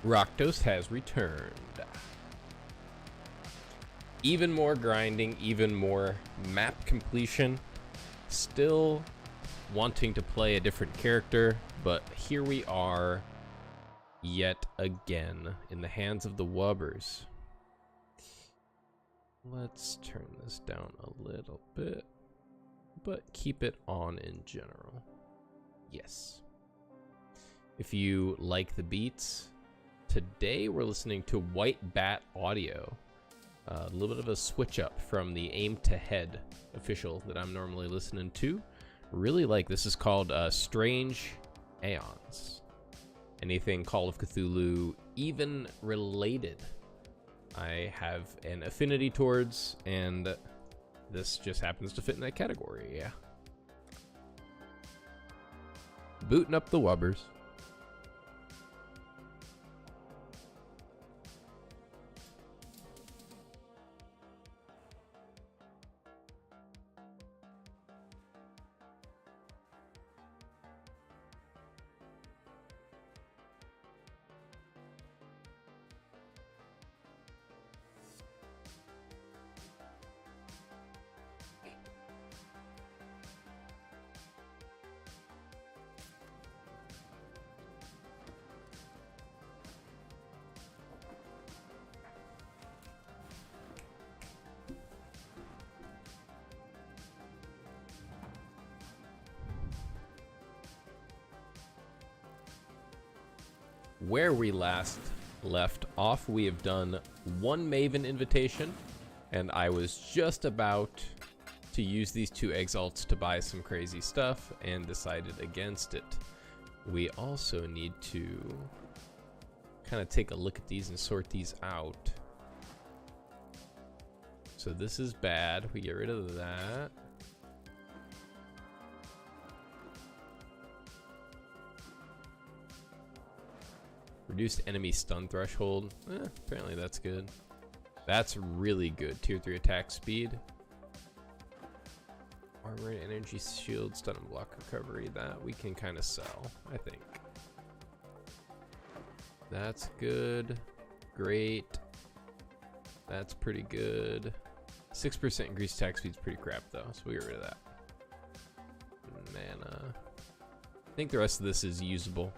Rakdos has returned. Even more grinding, even more map completion. Still wanting to play a different character, but here we are yet again in the hands of the Wubbers. Let's turn this down a little bit, but keep it on in general. Yes. If you like the beats, today we're listening to White Bat Audio. A little bit of a switch up from the Aim to Head official that I'm normally listening to. Really like this. Is called Strange Aeons. Anything Call of Cthulhu even related, I have an affinity towards, and this just happens to fit in that category. Yeah. Booting up the Wubbers. Where we last left off, we have done one Maven invitation, and I was just about to use these 2 exalts to buy some crazy stuff and decided against it. We also need to kind of take a look at these and sort these out. So this is bad. We get rid of that. Reduced enemy stun threshold. Apparently that's good. That's really good. Tier 3 attack speed. Armor and energy shield, stun and block recovery. That we can kind of sell, I think. That's good. Great. That's pretty good. 6% increased attack speed's pretty crap though, so we get rid of that. Mana. I think the rest of this is usable.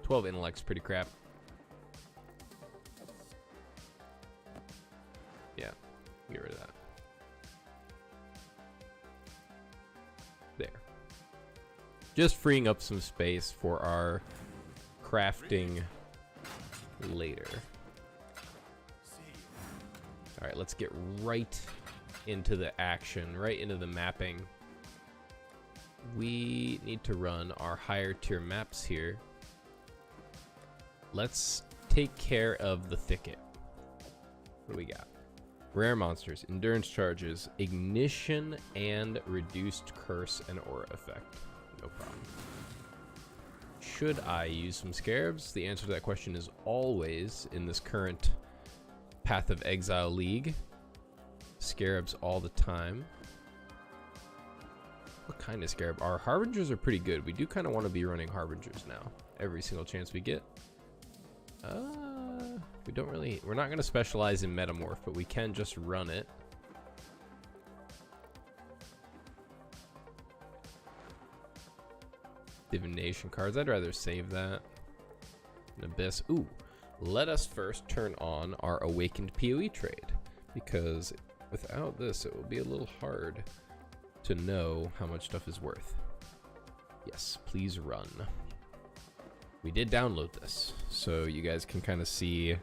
12 intellect's pretty crap. Yeah, get rid of that. There. Just freeing up some space for our crafting later. All right, let's get right into the action, right into the mapping. We need to run our higher tier maps here. Let's take care of the thicket. What do we got? Rare monsters, endurance charges, ignition, and reduced curse and aura effect. No problem. Should I use some scarabs? The answer to that question is always, in this current Path of Exile League. Scarabs all the time. What kind of scarab? Our harbingers are pretty good. We do kind of want to be running harbingers now. Every single chance we get. We don't really, we're not going to specialize in metamorph, but we can just run it. Divination cards, I'd rather save that. An abyss. Ooh, let us first turn on our awakened PoE trade, because without this it will be a little hard to know how much stuff is worth. Yes, please run. We did download this, so you guys can kind of see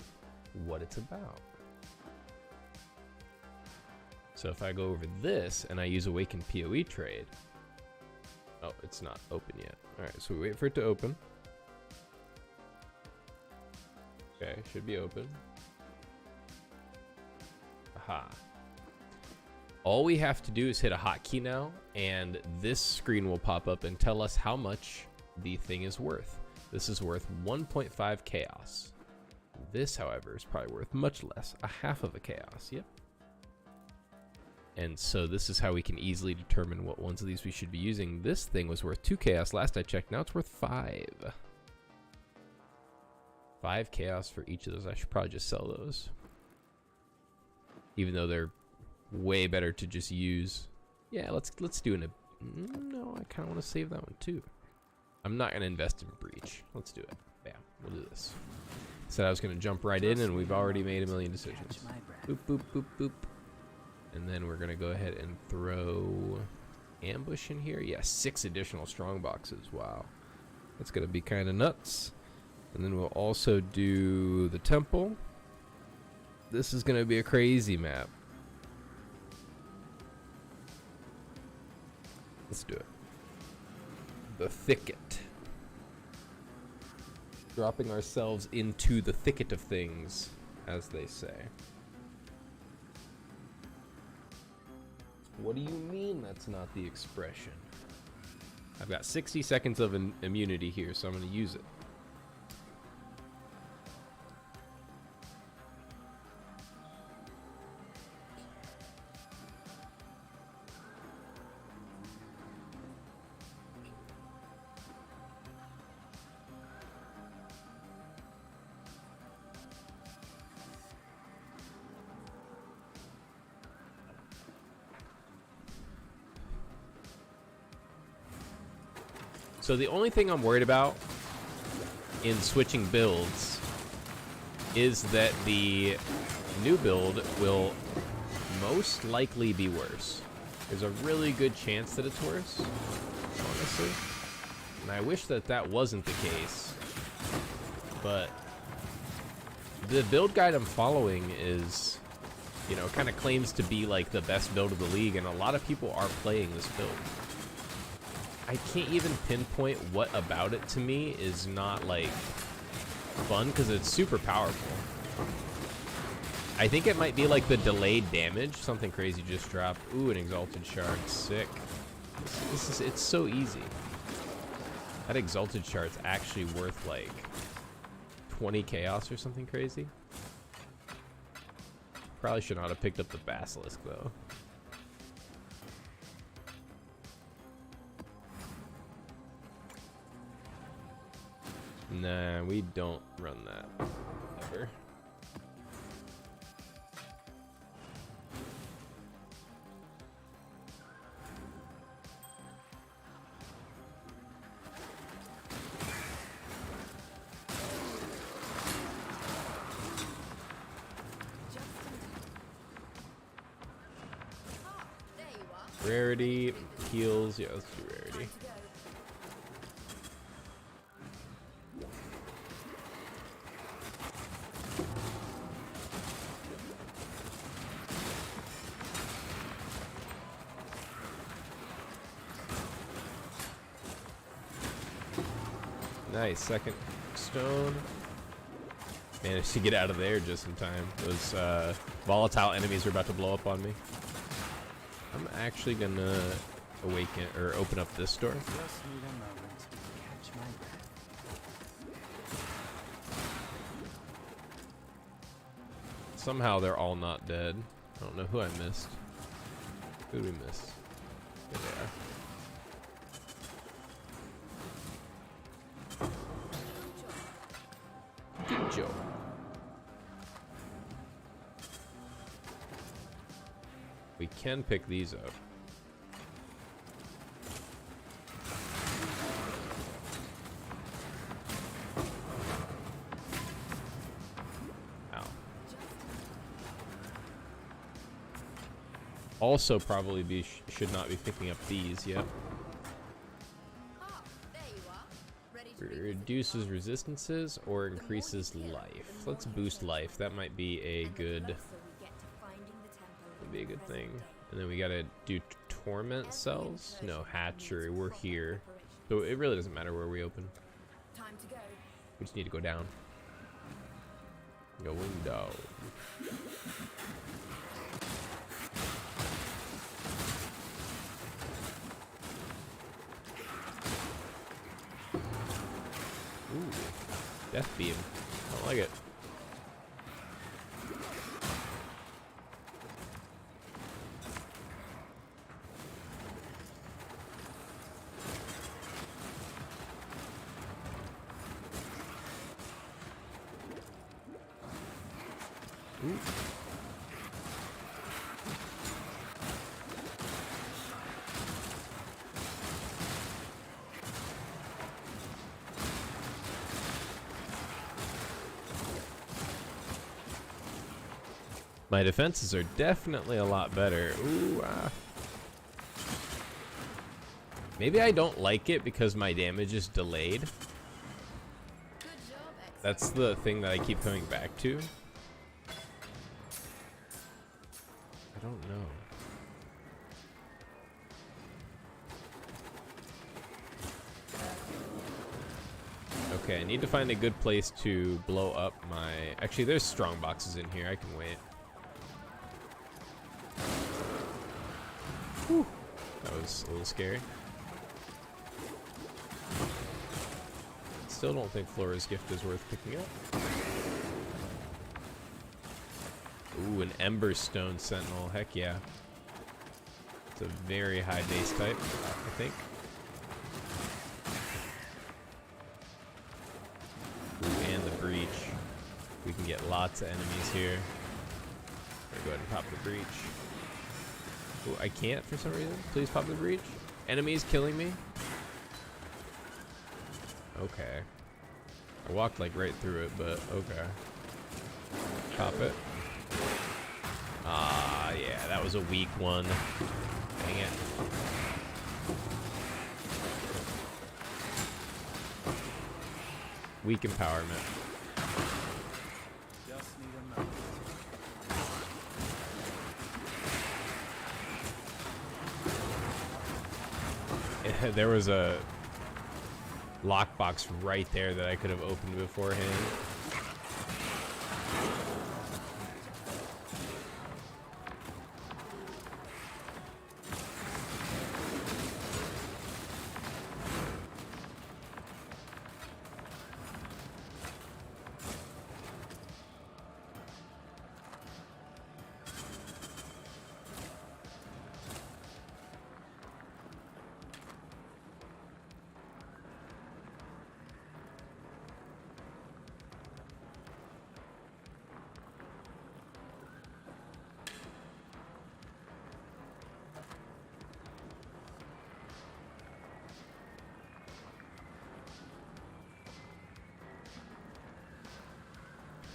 what it's about. So if I go over this and I use Awakened PoE trade, oh, it's not open yet. All right, so we wait for it to open. Okay, should be open. Aha. All we have to do is hit a hotkey now, and this screen will pop up and tell us how much the thing is worth. This is worth 1.5 chaos. This, however, is probably worth much less, a half of a chaos. Yep. And so this is how we can easily determine what ones of these we should be using. This thing was worth 2 chaos last I checked. Now it's worth 5. 5 chaos for each of those. I should probably just sell those. Even though they're way better to just use. Yeah, let's do an... No, I kind of want to save that one too. I'm not going to invest in breach. Let's do it. Bam, we'll do this. Said I was going to jump right in, and we've already made a million decisions. Boop, boop, boop, boop. And then we're going to go ahead and throw ambush in here. Yeah, 6 additional strong boxes. Wow. That's going to be kind of nuts. And then we'll also do the temple. This is going to be a crazy map. Let's do it. The thicket. Dropping ourselves into the thicket of things, as they say. What do you mean that's not the expression? I've got 60 seconds of immunity here, so I'm going to use it. So the only thing I'm worried about in switching builds is that the new build will most likely be worse. There's a really good chance that it's worse, honestly. And I wish that that wasn't the case. But the build guide I'm following is, you know, kind of claims to be like the best build of the league, and a lot of people are playing this build. I can't even pinpoint what about it to me is not like fun, because it's super powerful. I think it might be like the delayed damage. Something crazy just dropped. Ooh, an exalted shard. Sick. It's so easy. That exalted shard's actually worth like 20 chaos or something crazy. Probably should not have picked up the basilisk though. Nah, we don't run that ever. Rarity, heals, yeah, let's do rarity. Nice, second stone. Managed to get out of there just in time. Those volatile enemies are about to blow up on me. I'm actually gonna awaken or open up this door. Just need a moment to catch my breath. Somehow they're all not dead. I don't know who I missed. Who did we miss? There they are. Good job. We can pick these up. Ow. Also probably should not be picking up these yet. Reduces resistances or increases life. Let's boost life. That might be a good thing. And then we gotta do torment cells. No, hatchery. We're here, so it really doesn't matter where we open. We just need to go down. Going down. Ooh, death beam. I don't like it. Ooh. My defenses are definitely a lot better. Ooh, ah. Maybe I don't like it because my damage is delayed. That's the thing that I keep coming back to. I don't know. Okay, I need to find a good place to blow up my... Actually, there's strong boxes in here. I can wait. Whew. That was a little scary. Still don't think Flora's gift is worth picking up. Ooh, an Emberstone Sentinel. Heck yeah. It's a very high base type, I think. Ooh, and the Breach. We can get lots of enemies here. Go ahead and pop the Breach. Ooh, I can't for some reason. Please pop the Breach. Enemies killing me. Okay. I walked like right through it, but okay. Pop it. Ah, yeah, that was a weak one. Dang it. Weak empowerment. Just need a moment. There was a lockbox right there that I could have opened beforehand.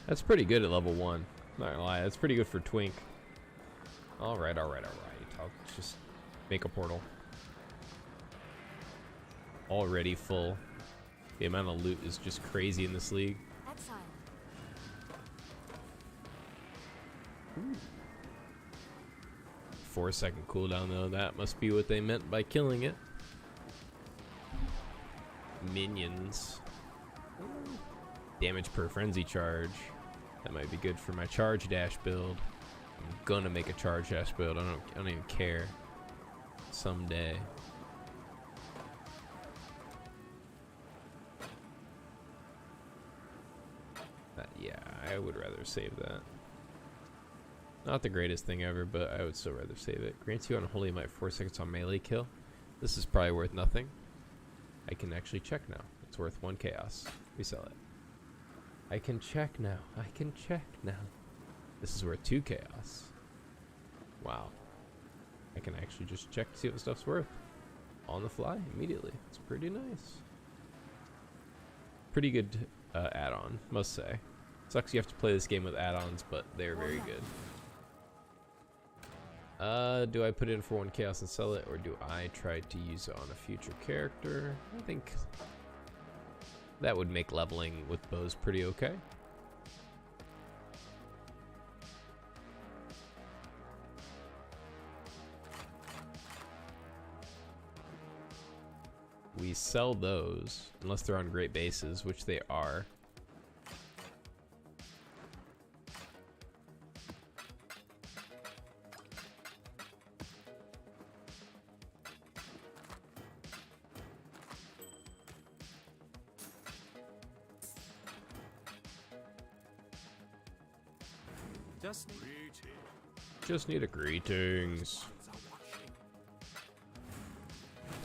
That's pretty good at level 1. Not gonna lie, that's pretty good for Twink. Alright, alright, alright. I'll just make a portal. Already full. The amount of loot is just crazy in this league. Exile. Ooh. 4-second cooldown though, that must be what they meant by killing it. Minions. Damage per frenzy charge. That might be good for my charge dash build. I'm gonna make a charge dash build. I don't even care. Someday. Yeah, I would rather save that. Not the greatest thing ever, but I would still rather save it. Grants you Unholy Might 4 seconds on melee kill. This is probably worth nothing. I can actually check now. It's worth 1 chaos. We sell it. I can check now. I can check now. This is worth 2 chaos. Wow. I can actually just check to see what the stuff's worth. On the fly, immediately. It's pretty nice. Pretty good add-on, must say. Sucks you have to play this game with add-ons, but they're very good. Do I put it in for 1 chaos and sell it, or do I try to use it on a future character? I think that would make leveling with bows pretty okay. We sell those, unless they're on great bases, which they are. Just need a greetings.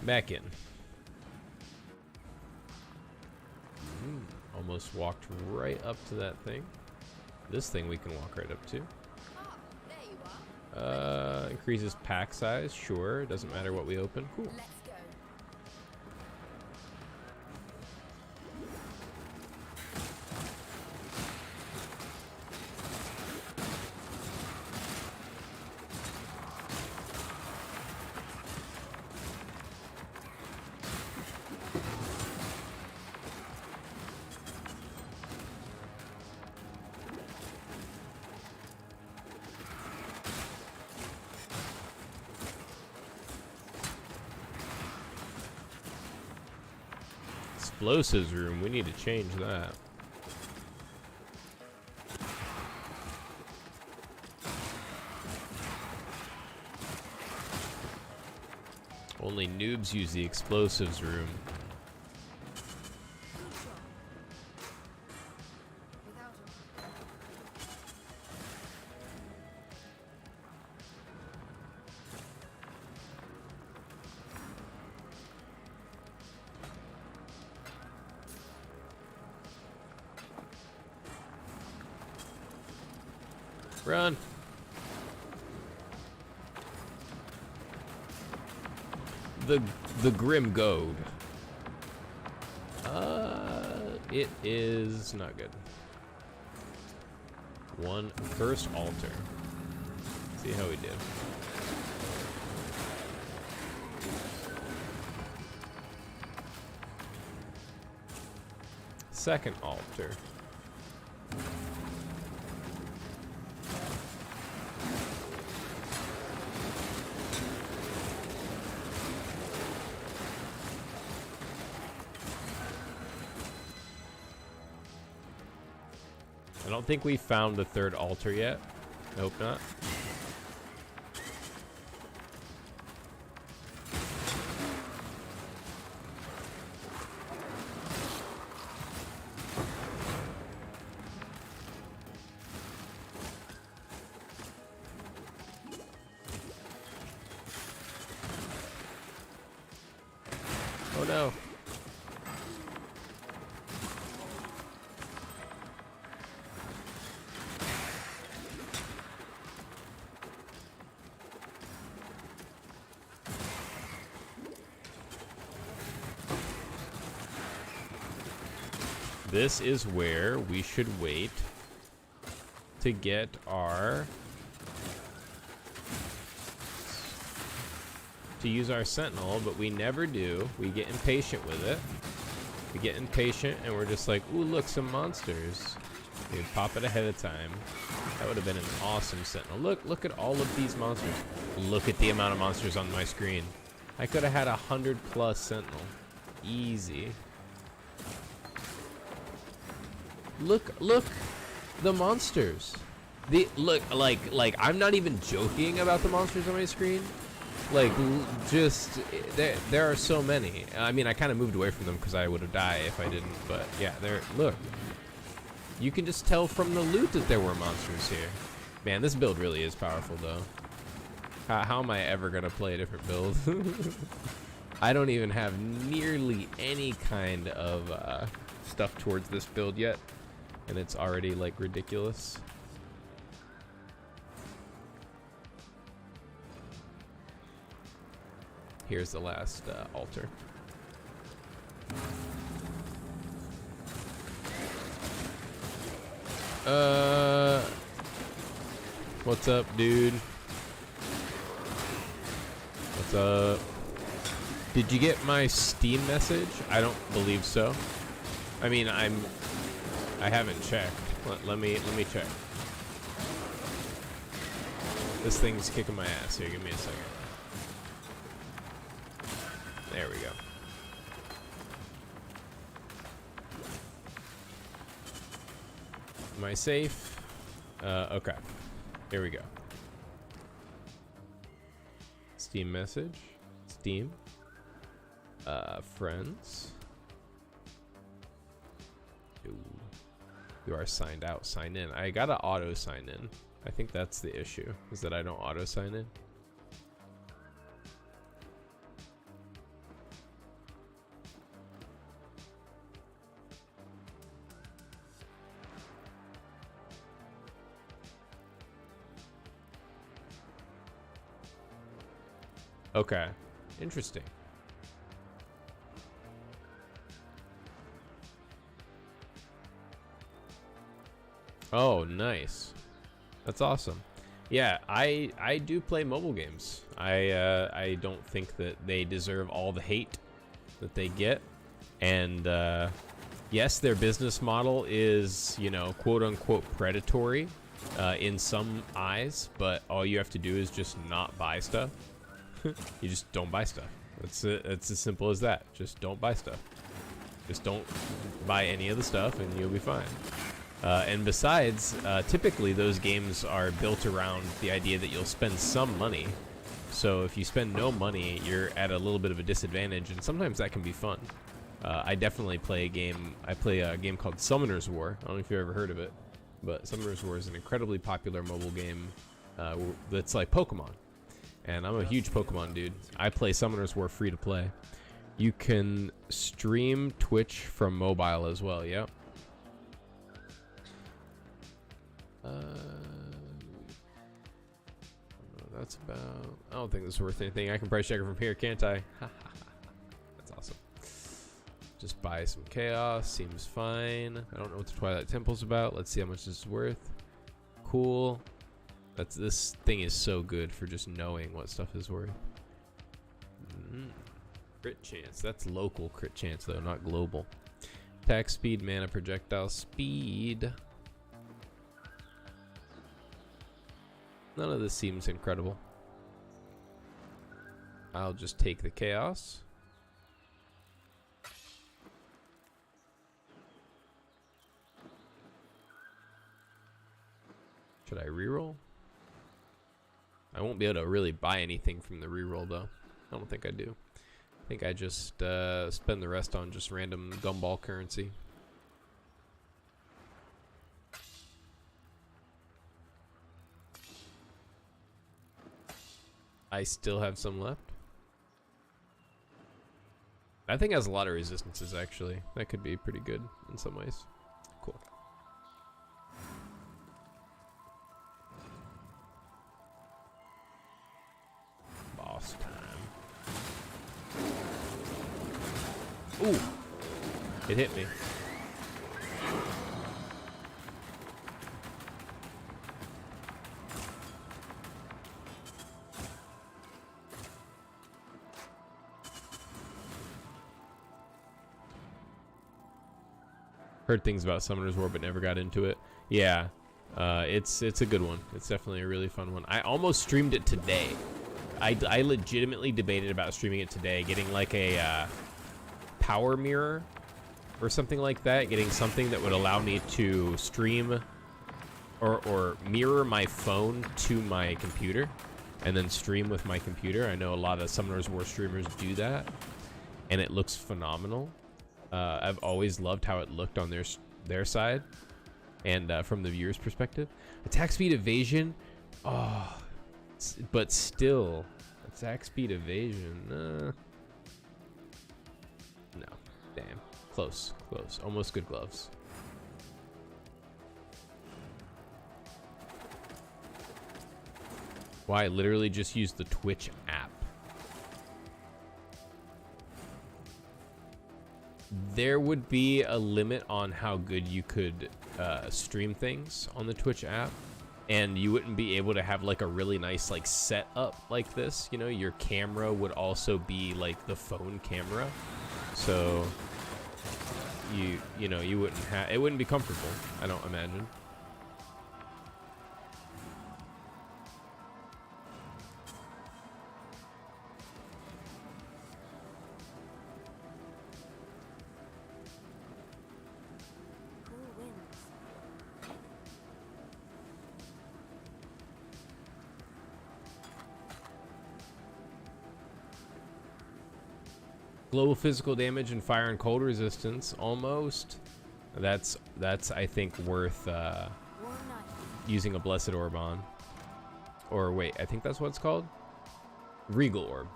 Back in. Almost walked right up to that thing. This thing we can walk right up to. Ah, there you are. Increases pack size. Sure. Doesn't matter what we open. Cool. Let's go. Explosives room. We need to change that. Only noobs use the explosives room. Without Run. The Grim Goad. It is not good. First altar. See how we did. Second altar. I don't think we found the third altar yet. I hope not. Oh no. This is where we should wait to get our to use our sentinel, but we never do. We get impatient with it. We get impatient and we're just like, ooh, look, some monsters. We pop it ahead of time. That would have been an awesome sentinel. Look at all of these monsters. Look at the amount of monsters on my screen. I could have had 100+ sentinel. Easy. Look, the monsters. Look, I'm not even joking about the monsters on my screen. Like, just there are so many. I mean, I kind of moved away from them because I would have died if I didn't. But yeah, look. You can just tell from the loot that there were monsters here. Man, this build really is powerful, though. How am I ever gonna play a different build? I don't even have nearly any kind of stuff towards this build yet. And it's already like ridiculous. Here's the last altar. What's up, dude? What's up? Did you get my Steam message? I don't believe so. I mean, I haven't checked. Let me check. This thing's kicking my ass here. Give me a second. There we go. Am I safe? Okay. Here we go. Steam message. Steam. Friends. Ooh. You are signed out. Sign in. I gotta auto sign in. I think that's the issue, is that I don't auto sign in. Okay. Interesting. Oh, nice. That's awesome. Yeah, I do play mobile games. I don't think that they deserve all the hate that they get. And yes, their business model is, you know, quote unquote predatory in some eyes, but all you have to do is just not buy stuff. You just don't buy stuff. It's as simple as that. Just don't buy stuff. Just don't buy any of the stuff and you'll be fine. And besides, typically those games are built around the idea that you'll spend some money. So if you spend no money, you're at a little bit of a disadvantage, and sometimes that can be fun. I definitely play a game. I play a game called Summoner's War. I don't know if you've ever heard of it, but Summoner's War is an incredibly popular mobile game that's like Pokemon. And I'm a huge Pokemon dude. I play Summoner's War free to play. You can stream Twitch from mobile as well, yep. That's about... I don't think this is worth anything. I can price check it from here, can't I? That's awesome. Just buy some chaos. Seems fine. I don't know what the Twilight Temple's about. Let's see how much this is worth. Cool. This thing is so good for just knowing what stuff is worth. Crit chance. That's local crit chance, though, not global. Attack speed, mana, projectile speed. None of this seems incredible. I'll just take the chaos. Should I reroll? I won't be able to really buy anything from the reroll though. I don't think I do. I think I just spend the rest on just random gumball currency. I still have some left. That thing has a lot of resistances, actually. That could be pretty good in some ways. Cool. Boss time. Ooh! It hit me. Heard things about Summoner's War, but never got into it. Yeah, it's a good one. It's definitely a really fun one. I almost streamed it today. I legitimately debated about streaming it today, getting like a power mirror or something like that, getting something that would allow me to stream or mirror my phone to my computer and then stream with my computer. I know a lot of Summoner's War streamers do that, and it looks phenomenal. I've always loved how it looked on their side, and from the viewer's perspective. Attack speed evasion, oh, but still, attack speed evasion. No, damn, close, almost good gloves. Why? I literally just used the Twitch app. There would be a limit on how good you could stream things on the Twitch app, and you wouldn't be able to have like a really nice like setup like this. You know, your camera would also be like the phone camera, so you know you wouldn't have, it wouldn't be comfortable, I don't imagine. Global physical damage and fire and cold resistance, almost. That's I think worth using a blessed orb on. Or wait, I think that's what it's called. Regal orb.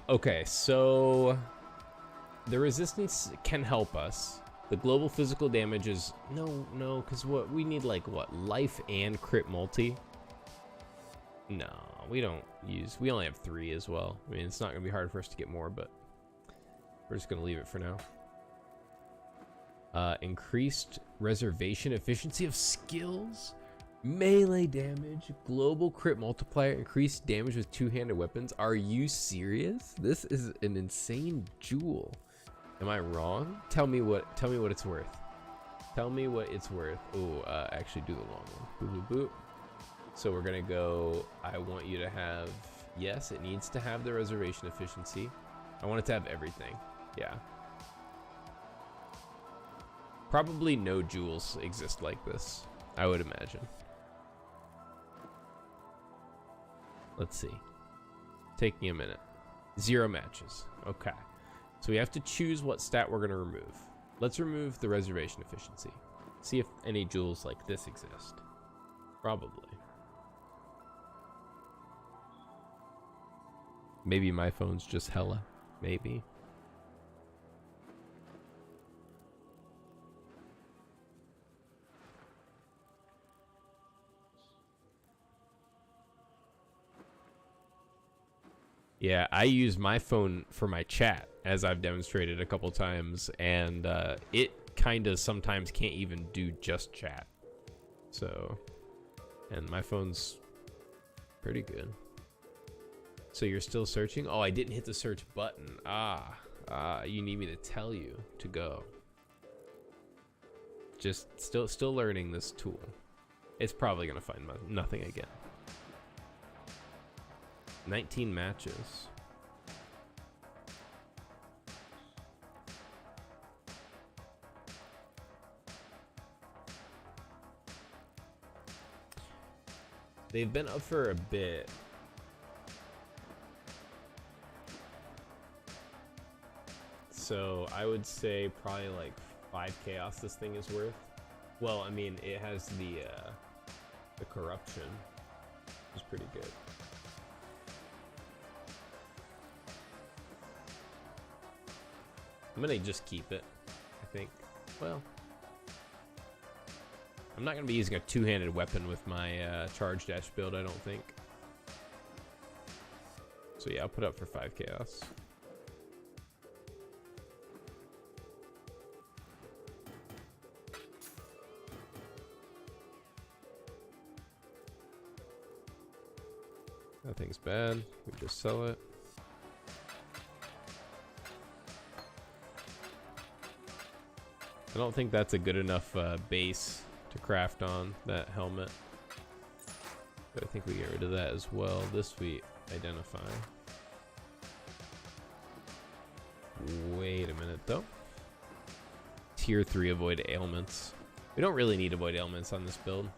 Okay, so the resistance can help us. The global physical damage is no, because what we need, like what, life and crit multi. No, we don't use... We only have 3 as well. I mean, it's not going to be hard for us to get more, but we're just going to leave it for now. Increased reservation efficiency of skills. Melee damage. Global crit multiplier. Increased damage with two-handed weapons. Are you serious? This is an insane jewel. Am I wrong? Tell me what it's worth. Tell me what it's worth. Oh, actually do the long one. Boop, boop, boop. So we're gonna go, I want you to have, yes, it needs to have the reservation efficiency. I want it to have everything, yeah. Probably no jewels exist like this, I would imagine. Let's see. Taking a minute. 0 matches, okay. So we have to choose what stat we're gonna remove. Let's remove the reservation efficiency. See if any jewels like this exist. Probably. Maybe my phone's just hella. Maybe. Yeah, I use my phone for my chat, as I've demonstrated a couple times, and it kind of sometimes can't even do just chat. So, and my phone's pretty good. So you're still searching? Oh, I didn't hit the search button. You need me to tell you to go. Just still learning this tool. It's probably gonna find nothing again. 19 matches. They've been up for a bit. So I would say probably like 5 chaos this thing is worth. Well, I mean, it has the corruption, which is pretty good. I'm gonna just keep it, I think. Well, I'm not gonna be using a two-handed weapon with my charge dash build, I don't think. So yeah, I'll put up for 5 chaos. Nothing's bad. We just sell it. I don't think that's a good enough base to craft on that helmet. But I think we get rid of that as well. This we identify. Wait a minute though. Tier 3 avoid ailments. We don't really need avoid ailments on this build.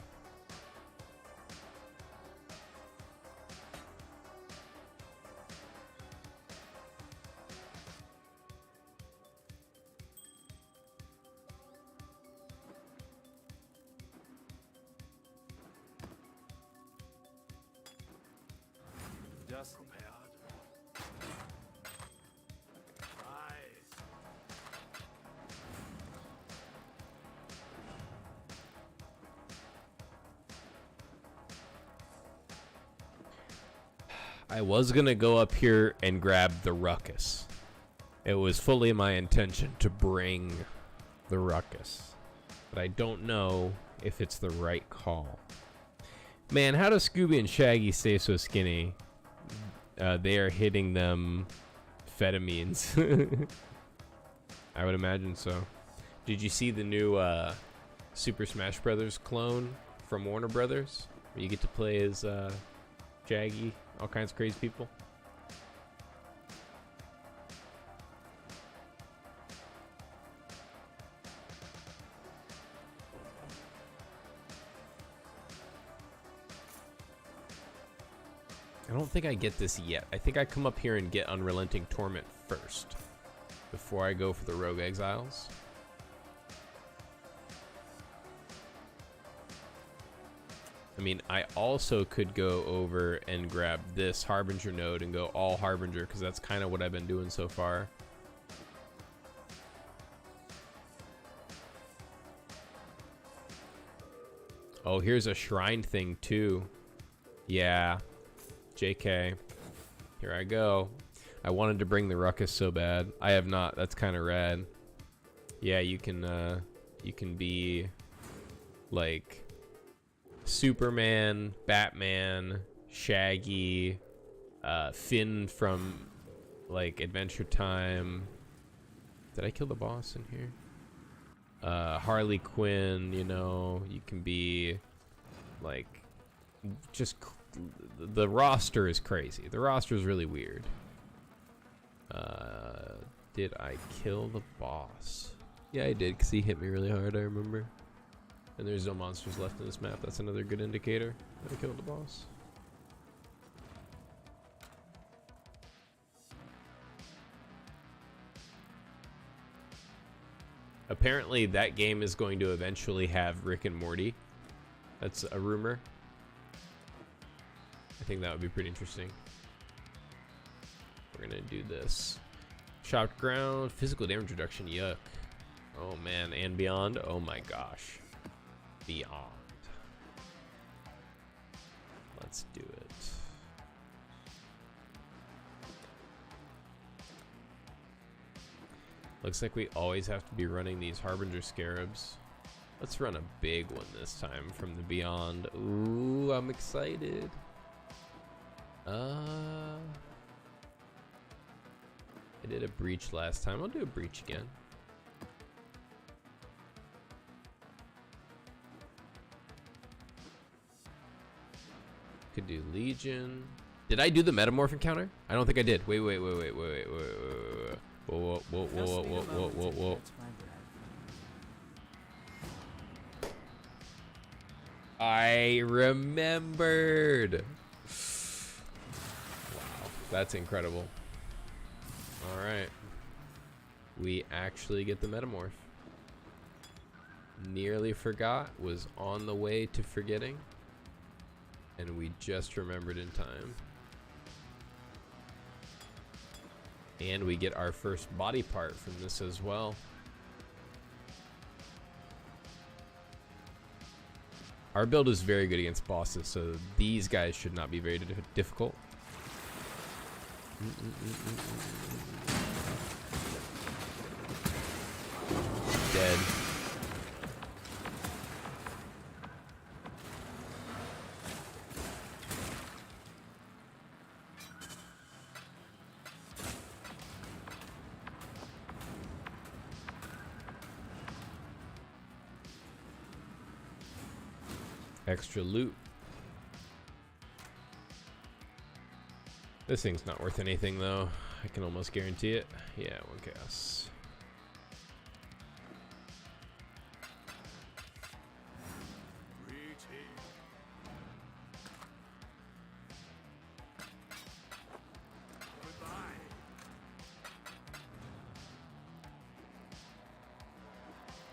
Just prepared. Rise. I was gonna go up here and grab the ruckus. It was fully my intention to bring the ruckus, but I don't know if it's the right call. Man, how does Scooby and Shaggy stay so skinny? They are hitting them amphetamines. I would imagine so. Did you see the new Super Smash Brothers clone from Warner Brothers? Where you get to play as Shaggy, all kinds of crazy people. I don't think I get this yet. I think I come up here and get Unrelenting Torment first before I go for the Rogue Exiles. I mean, I also could go over and grab this Harbinger node and go all Harbinger, because that's kind of what I've been doing so far. Oh, here's a shrine thing too. Yeah, JK. Here I go. I wanted to bring the ruckus so bad. I have not. That's kind of rad. Yeah, you can be like Superman, Batman, Shaggy, Finn from like Adventure Time. Did I kill the boss in here? Harley Quinn, you know, you can be like just the roster is crazy. The roster is really weird. Did I kill the boss? Yeah, I did, because he hit me really hard, I remember. And there's no monsters left in this map. That's another good indicator that I killed the boss. Apparently that game is going to eventually have Rick and Morty. That's a rumor. I think that would be pretty interesting. We're gonna do this. Chopped ground, physical damage reduction, yuck. Oh man, and beyond, oh my gosh. Beyond. Let's do it. Looks like we always have to be running these Harbinger Scarabs. Let's run a big one this time from the Beyond. Ooh, I'm excited. I did a breach last time. I'll do a breach again. Could do Legion. Did I do the Metamorph encounter? I don't think I did. Wait. Whoa. I remembered. Wow, that's incredible. All right, we actually get the Metamorph. Nearly forgot, was on the way to forgetting, and we just remembered in time. And we get our first body part from this as well. Our build is very good against bosses, so these guys should not be very difficult. Dead. Extra loot. This thing's not worth anything though. I can almost guarantee it. Yeah, 1 chaos.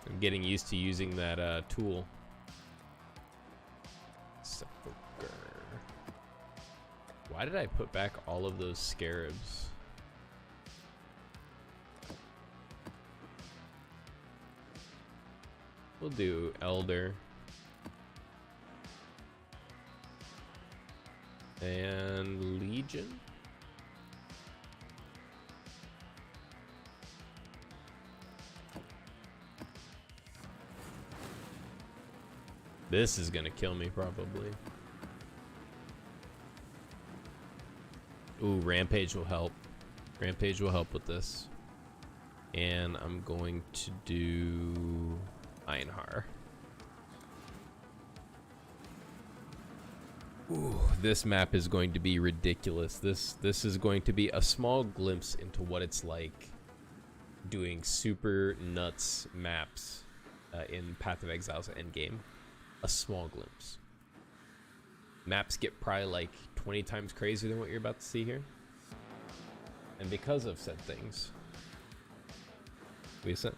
I'm getting used to using that tool. Why did I put back all of those scarabs? We'll do Elder. And Legion. This is gonna kill me probably. Ooh, Rampage will help. Rampage will help with this. And I'm going to do Einhar. Ooh, this map is going to be ridiculous. This is going to be a small glimpse into what it's like doing super nuts maps in Path of Exile's endgame. A small glimpse. Maps get probably like 20 times crazier than what you're about to see here. And because of said things, we ascend.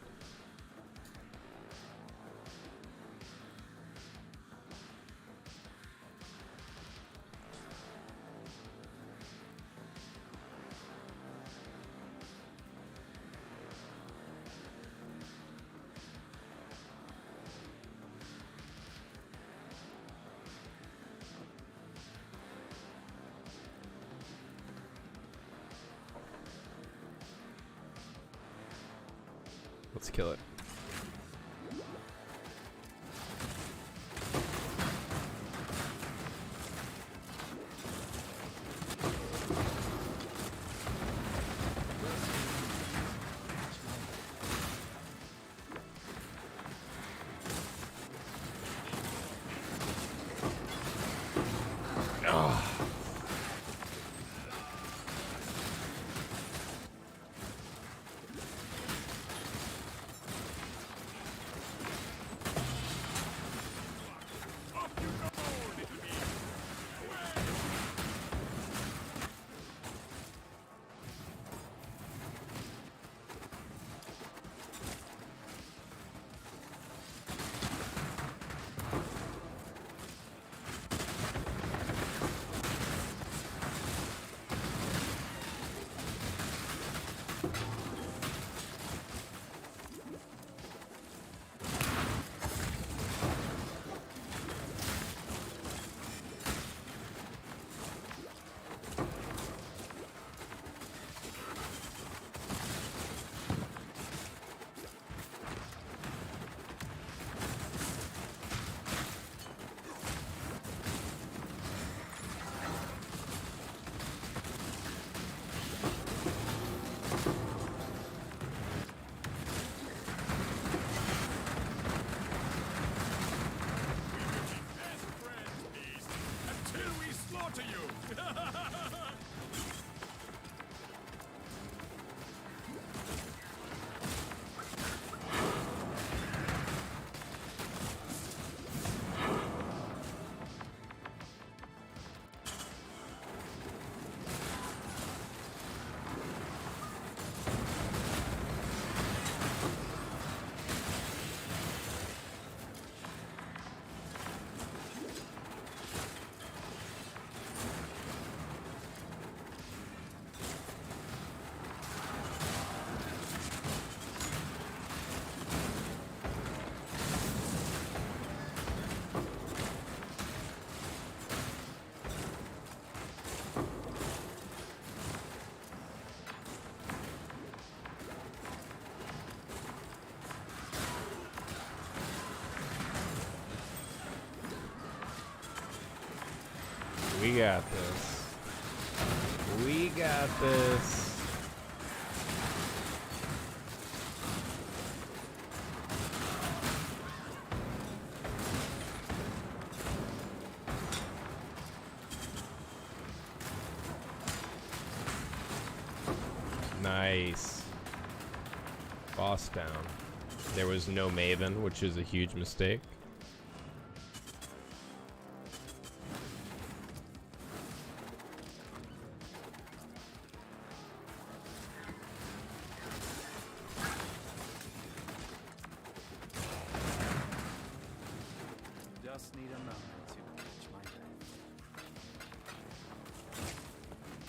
Let's kill it. Until we slaughter you! We got this. We got this. Nice. Boss down. There was no Maven, which is a huge mistake. Just need a moment to catch my breath.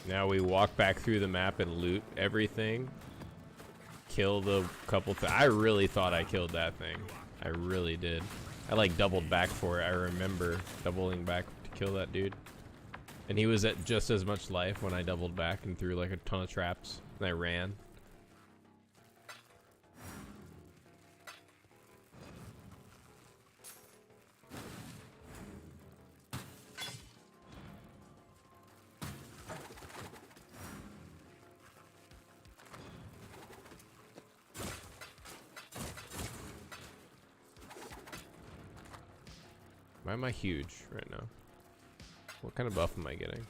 Now we walk back through the map and loot everything. Kill the couple I really thought I killed that thing. I really did. I like doubled back for it. I remember doubling back to kill that dude. And he was at just as much life when I doubled back and threw like a ton of traps. And I ran. Why am I huge right now? What kind of buff am I getting?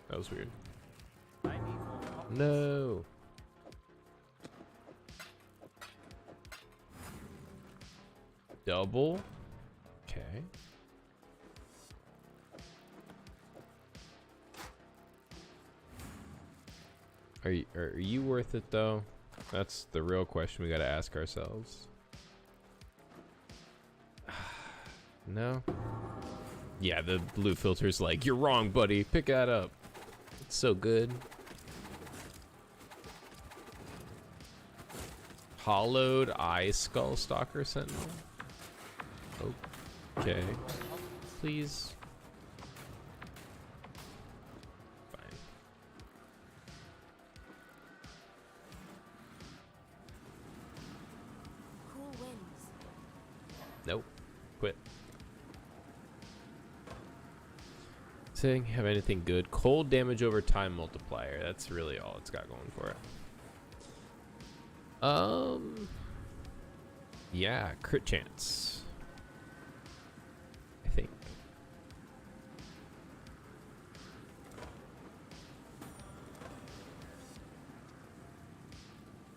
That was weird. I need more coffee. No. Double. Okay. Are you worth it though? That's the real question we gotta ask ourselves. No? Yeah, the blue filter's like, you're wrong, buddy. Pick that up. It's so good. Hollowed Eye Skull Stalker Sentinel. Okay. Please. Fine. Nope. Quit. Saying have anything good? Cold damage over time multiplier. That's really all it's got going for it. Yeah, crit chance. I think.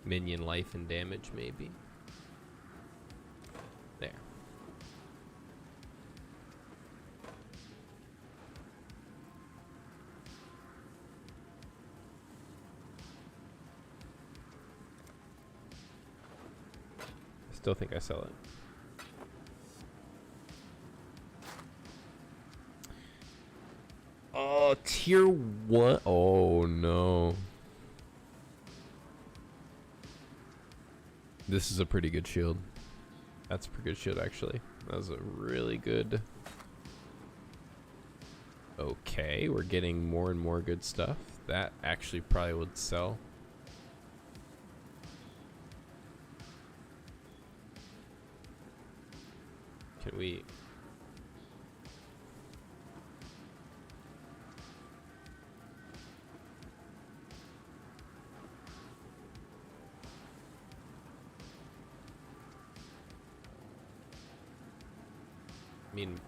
Minion life and damage, maybe. There. Still think I sell it. Oh, tier 1. Oh, no. This is a pretty good shield. That's a pretty good shield, actually. That was a really good... Okay, we're getting more and more good stuff. That actually probably would sell. Can we... I mean,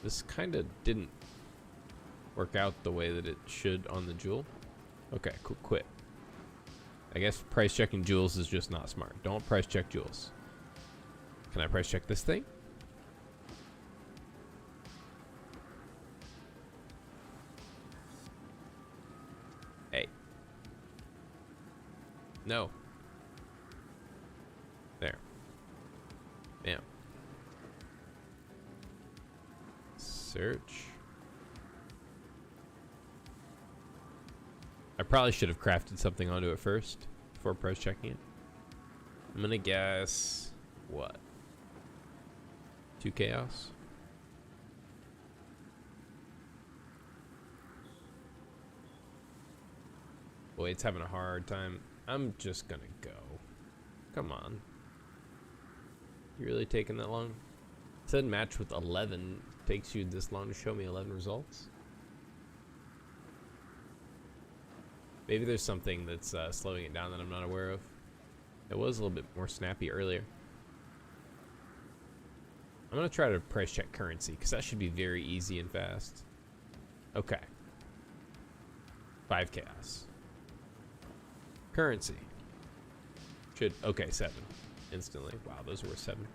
this kind of didn't work out the way that it should on the jewel. Okay, quit. I guess price checking jewels is just not smart. Don't price check jewels. Can I price check this thing? Hey. No. There. Bam. Search. I probably should have crafted something onto it first before price checking it. I'm gonna guess what? 2 chaos? Boy, it's having a hard time. I'm just gonna go. Come on. You really taking that long? It said match with 11. Takes you this long to show me 11 results. Maybe there's something that's slowing it down that I'm not aware of. It was a little bit more snappy earlier. I'm gonna try to price check currency because that should be very easy and fast. Okay. 5 chaos. Currency. Should, okay, 7. Instantly. Wow, those were 7.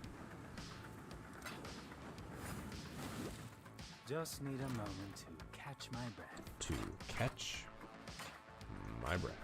Just need a moment to catch my breath. To catch my breath.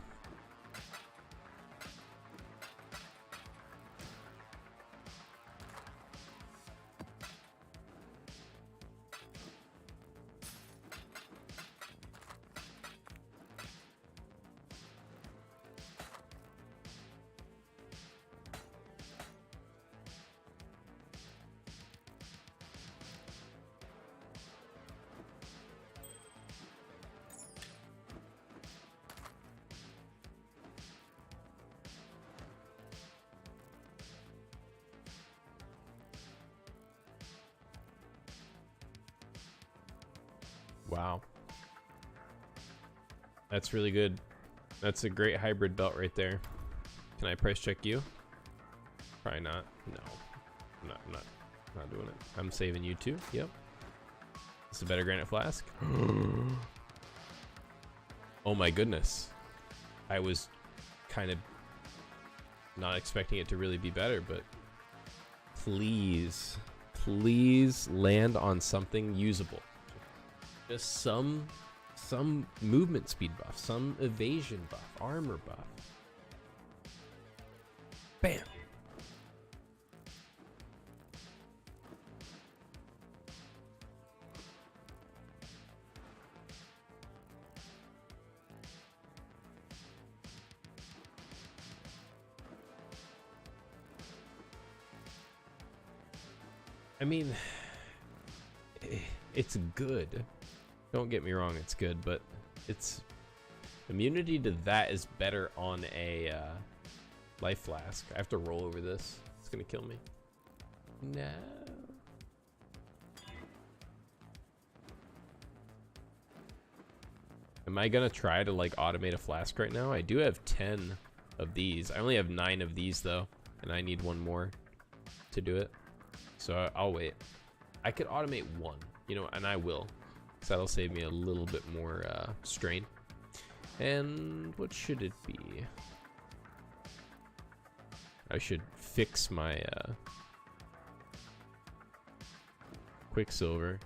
Wow. That's really good. That's a great hybrid belt right there. Can I price check you? Probably not. No. I'm not doing it. I'm saving you too. Yep. It's a better granite flask. Oh my goodness. I was kind of not expecting it to really be better, but please land on something usable. Just some movement speed buff, some evasion buff, armor buff. Bam. I mean, it's good. Don't get me wrong, it's good, but it's immunity to that is better on a life flask. I have to roll over this. It's gonna kill me. No. Am I gonna try to like automate a flask right now? I do have 10 of these. I only have 9 of these though, and I need one more to do it. So I'll wait. I could automate one, you know, and I will, because that'll save me a little bit more strain. And what should it be? I should fix my Quicksilver.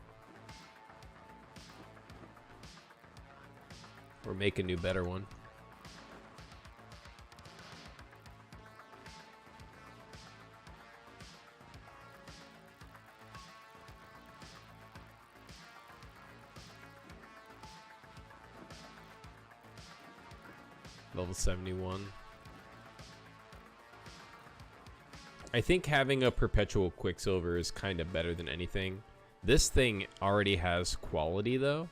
Or make a new better one. Level 71. I think having a perpetual Quicksilver is kind of better than anything. This thing already has quality though.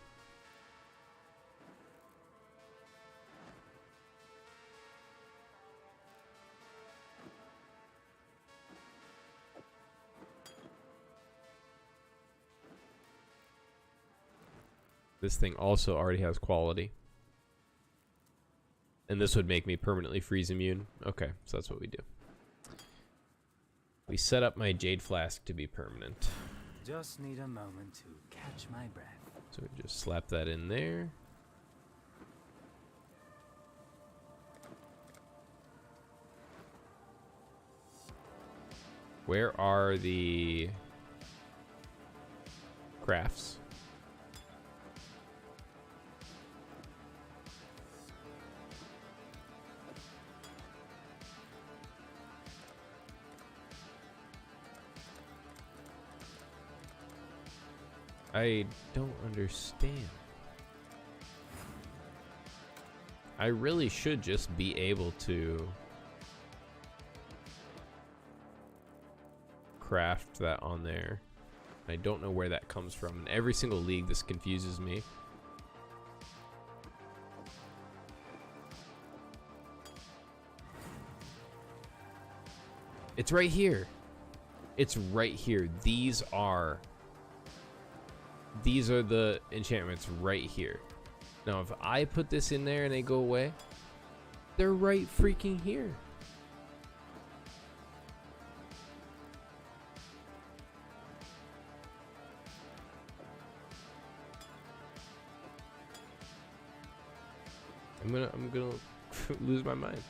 This thing also already has quality. And this would make me permanently freeze immune. Okay, so that's what we do. We set up my Jade Flask to be permanent. Just need a moment to catch my breath. So we just slap that in there. Where are the crafts? I don't understand. I really should just be able to craft that on there. I don't know where that comes from. In every single league, this confuses me. It's right here. It's right here. These are the enchantments right here. Now, if I put this in there and they go away, they're right freaking here. I'm gonna lose my mind.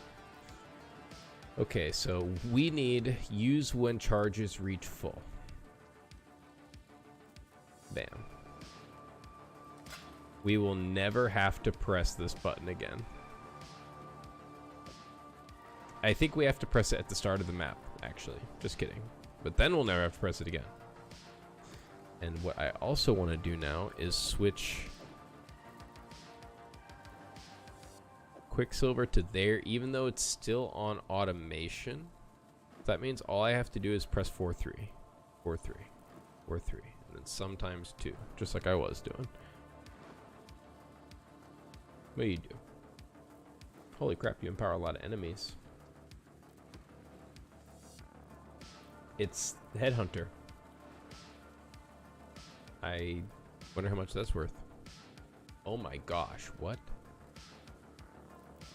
Okay, so we need use when charges reach full. Bam. We will never have to press this button again. I think we have to press it at the start of the map, actually. Just kidding. But then we'll never have to press it again. And what I also want to do now is switch Quicksilver to there, even though it's still on automation. That means all I have to do is press 4-3, 4-3, 4-3, and then sometimes 2, just like I was doing. What do you do? Holy crap, you empower a lot of enemies. It's the Headhunter. I wonder how much that's worth. Oh my gosh, what?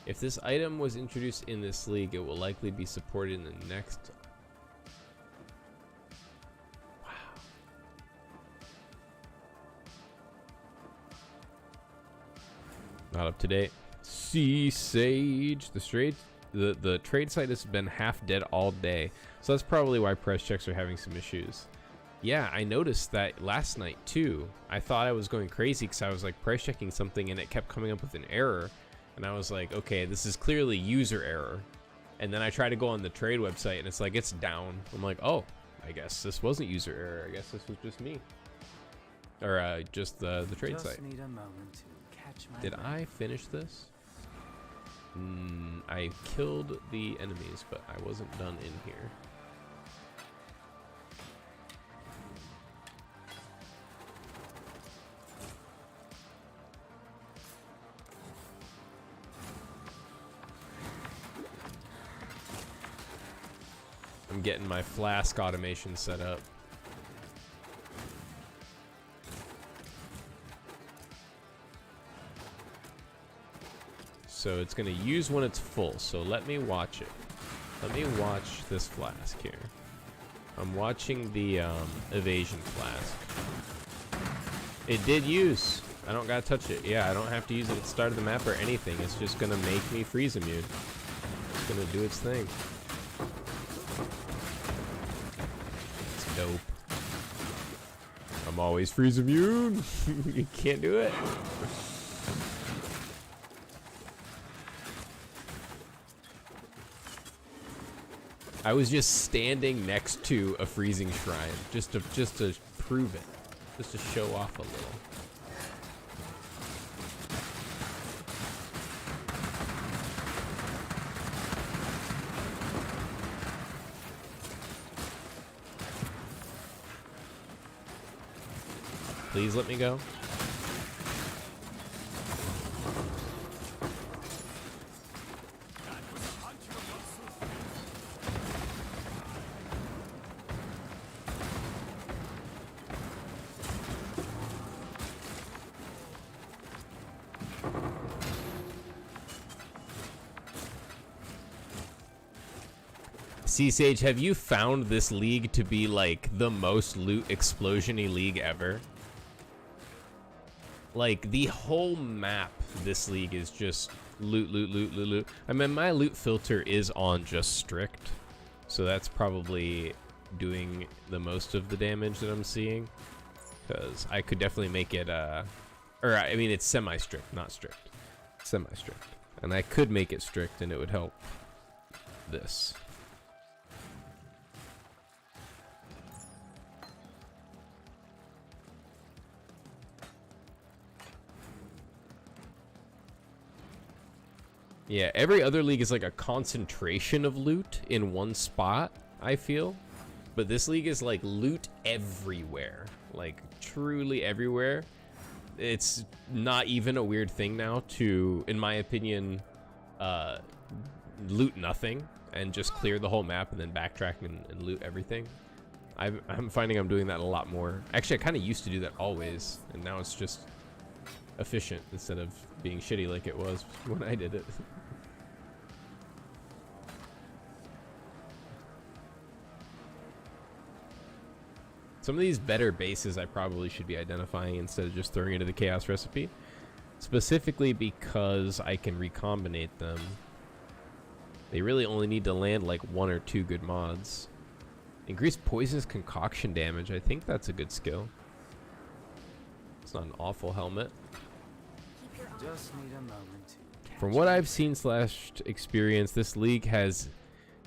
If this item was introduced in this league, it will likely be supported in the next. Wow. Not up to date. Sea Sage. The trade site has been half dead all day, so that's probably why price checks are having some issues. Yeah, I noticed that last night too. I thought I was going crazy because I was like price checking something and it kept coming up with an error. And I was like, okay, this is clearly user error. And then I tried to go on the trade website and it's like, it's down. I'm like, oh, I guess this wasn't user error. I guess this was just me. Or just the trade site. Need a moment to catch my Did breath. I finish this? I killed the enemies, but I wasn't done in here. I'm getting my flask automation set up. So it's going to use when it's full. So let me watch it. Let me watch this flask here. I'm watching the evasion flask. It did use. I don't gotta touch it. Yeah, I don't have to use it at the start of the map or anything. It's just gonna make me freeze immune. It's gonna do its thing. It's dope. I'm always freeze immune. You can't do it. I was just standing next to a freezing shrine just to prove it, just to show off a little. Please let me go. C-Sage, have you found this league to be like the most loot explosion-y league ever? Like the whole map, this league is just loot, loot, loot, loot, loot. I mean, my loot filter is on just strict, so that's probably doing the most of the damage that I'm seeing. Because I could definitely make it, or I mean, it's semi-strict, not strict. Semi-strict. And I could make it strict and it would help this. Yeah, every other league is like a concentration of loot in one spot, I feel. But this league is like loot everywhere. Like, truly everywhere. It's not even a weird thing now to, in my opinion, loot nothing and just clear the whole map and then backtrack and loot everything. I'm finding I'm doing that a lot more. Actually, I kind of used to do that always, and now it's just efficient instead of being shitty like it was when I did it. Some of these better bases I probably should be identifying instead of just throwing into the chaos recipe. Specifically because I can recombinate them. They really only need to land like 1 or 2 good mods. Increased poisonous concoction damage. I think that's a good skill. It's not an awful helmet. Just need a moment to From what I've seen / experienced, this league has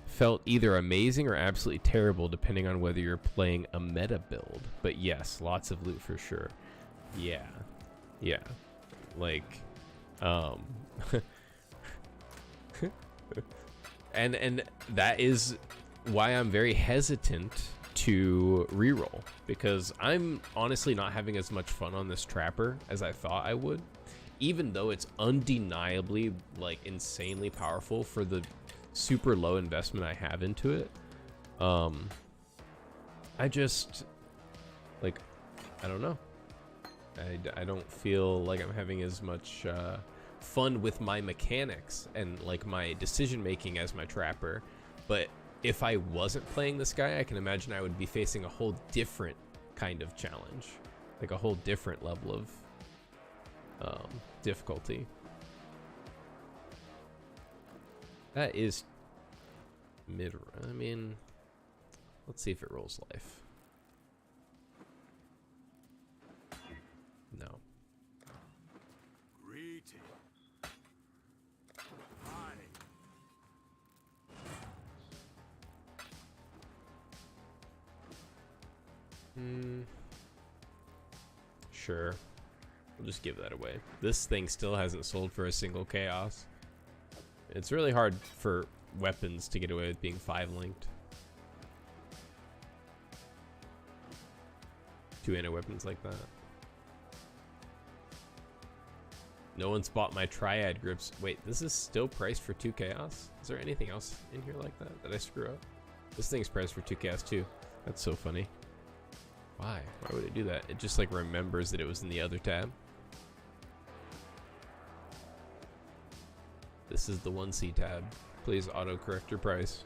felt either amazing or absolutely terrible depending on whether you're playing a meta build. But yes, lots of loot for sure. Yeah. Like and that is why I'm very hesitant to reroll, because I'm honestly not having as much fun on this trapper as I thought I would, even though it's undeniably like insanely powerful for the super low investment I have into it. I just like, I don't know. I don't feel like I'm having as much fun with my mechanics and like my decision making as my trapper. But if I wasn't playing this guy, I can imagine I would be facing a whole different kind of challenge, like a whole different level of difficulty. That is mid. I mean, let's see if it rolls life. No. Sure. We'll just give that away. This thing still hasn't sold for a single chaos. It's really hard for weapons to get away with being 5 linked. 2 anti weapons like that. No one's bought my triad grips. Wait, this is still priced for 2 chaos? Is there anything else in here like that I screw up? This thing's priced for 2 chaos too. That's so funny. Why? Why would it do that? It just like remembers that it was in the other tab. This is the 1C tab. Please autocorrect your price.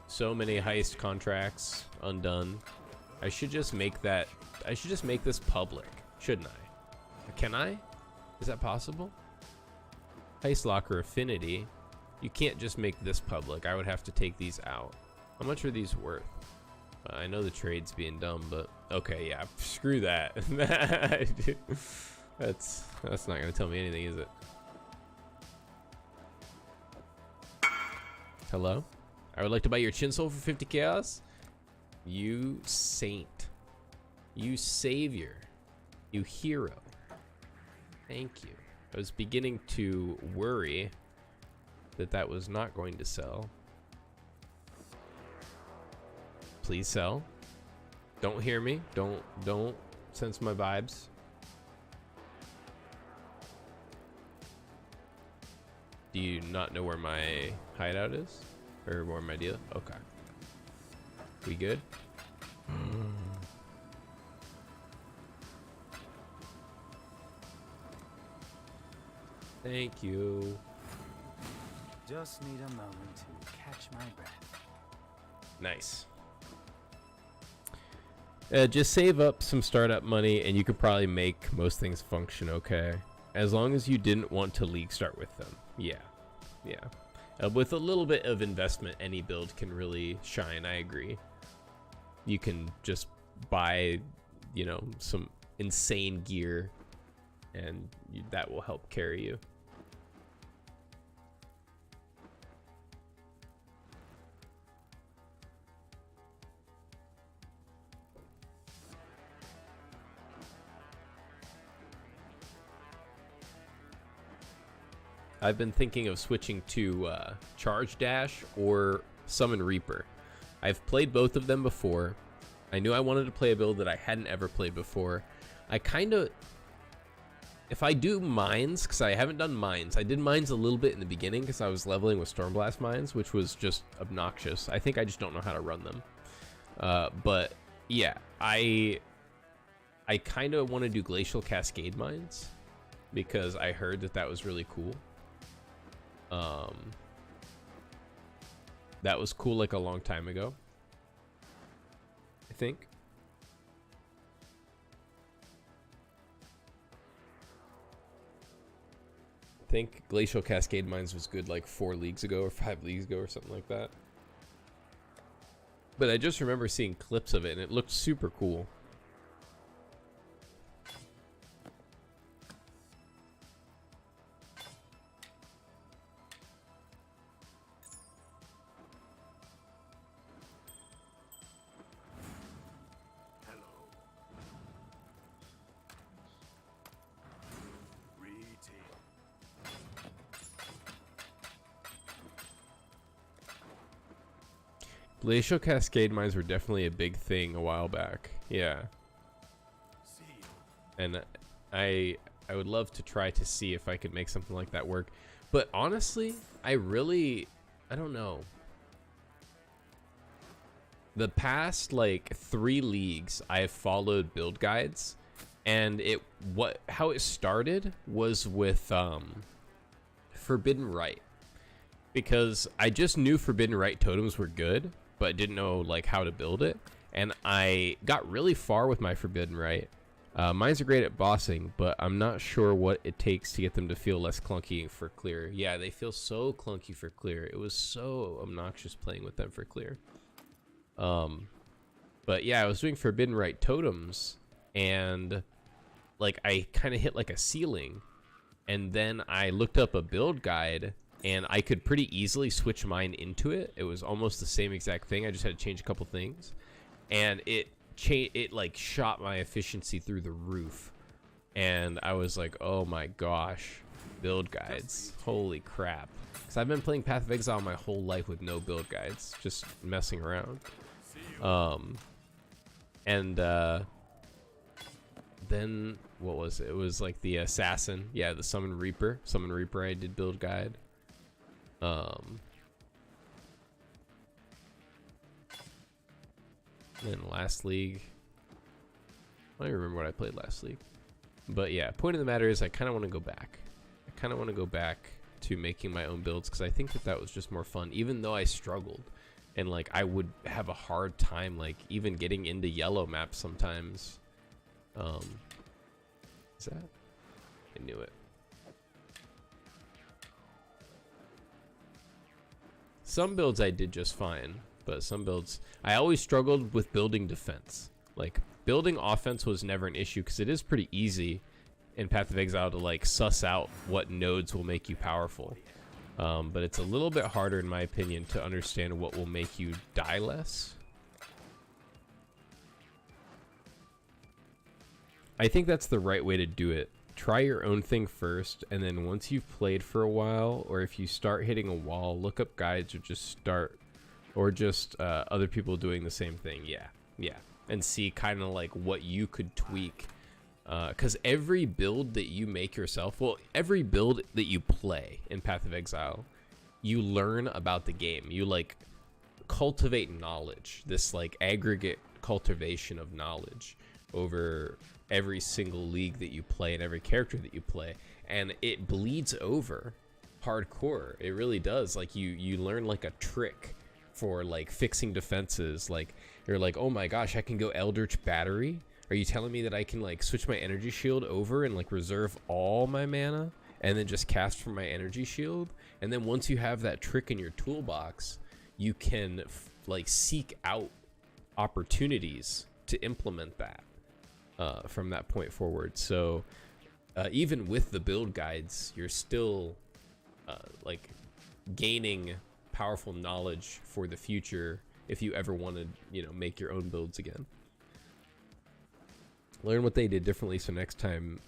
So many heist contracts undone. I should just make that. I should just make this public, shouldn't I? Can I? Is that possible? Heist Locker Affinity. You can't just make this public. I would have to take these out. How much are these worth? I know the trade's being dumb, but okay, yeah, screw that. That's not gonna tell me anything, is it? Hello? I would like to buy your chin soul for 50 chaos. You saint. You savior. You hero. Thank you. I was beginning to worry that that was not going to sell. Please sell. Don't hear me. Don't sense my vibes. Do you not know where my hideout is? Or where my deal? Okay. We good? Thank you. Just need a moment to catch my breath. Nice. Just save up some startup money and you could probably make most things function okay. As long as you didn't want to league start with them. Yeah. Yeah. With a little bit of investment, any build can really shine. I agree. You can just buy, you know, some insane gear and that will help carry you. I've been thinking of switching to Charge Dash or Summon Reaper. I've played both of them before. I knew I wanted to play a build that I hadn't ever played before. I kind of... If I do mines, because I haven't done mines. I did mines a little bit in the beginning because I was leveling with Stormblast mines, which was just obnoxious. I think I just don't know how to run them. But yeah, I kind of want to do Glacial Cascade mines because I heard that that was really cool. That was cool like a long time ago, I think. I think Glacial Cascade Mines was good like 4 leagues ago or 5 leagues ago or something like that. But I just remember seeing clips of it and it looked super cool. Glacial Cascade mines were definitely a big thing a while back. Yeah. And I would love to try to see if I could make something like that work. But honestly, I don't know. The past like 3 leagues I've followed build guides and how it started was with Forbidden Rite. Because I just knew Forbidden Rite totems were good, but didn't know like how to build it, and I got really far with my Forbidden Rite. Mines are great at bossing, but I'm not sure what it takes to get them to feel less clunky for clear. Yeah, they feel so clunky for clear. It was so obnoxious playing with them for clear. But yeah, I was doing Forbidden Rite totems, and like I kind of hit like a ceiling, and then I looked up a build guide. And I could pretty easily switch mine into it. It was almost the same exact thing. I just had to change a couple things. And it like shot my efficiency through the roof. And I was like, oh my gosh, build guides. Holy crap. Because I've been playing Path of Exile my whole life with no build guides. Just messing around. Then then what was it? It was like the assassin. Yeah, the summon reaper. Summon reaper I did build guide. Then last league, I don't even remember what I played last league. But yeah, point of the matter is I kind of want to go back. I kind of want to go back to making my own builds because I think that that was just more fun, even though I struggled. And like I would have a hard time like even getting into yellow maps sometimes. Is that? I knew it. Some builds I did just fine, but some builds I always struggled with building defense. Like building offense was never an issue because it is pretty easy in Path of Exile to like suss out what nodes will make you powerful. But it's a little bit harder in my opinion to understand what will make you die less. I think that's the right way to do it. Try your own thing first, and then once you've played for a while, or if you start hitting a wall, look up guides or just start, or just other people doing the same thing. Yeah, and see kind of like what you could tweak. Because every build that you make yourself, well, every build that you play in Path of Exile, you learn about the game. You like cultivate knowledge, this like aggregate cultivation of knowledge over every single league that you play and every character that you play, and it bleeds over hardcore. It really does. Like you learn like a trick for like fixing defenses. Like you're like, oh my gosh, I can go Eldritch Battery. Are you telling me that I can like switch my energy shield over and like reserve all my mana and then just cast from my energy shield? And then once you have that trick in your toolbox, you can like seek out opportunities to implement that from that point forward. So even with the build guides, you're still like gaining powerful knowledge for the future if you ever want to, you know, make your own builds again. Learn what they did differently so next time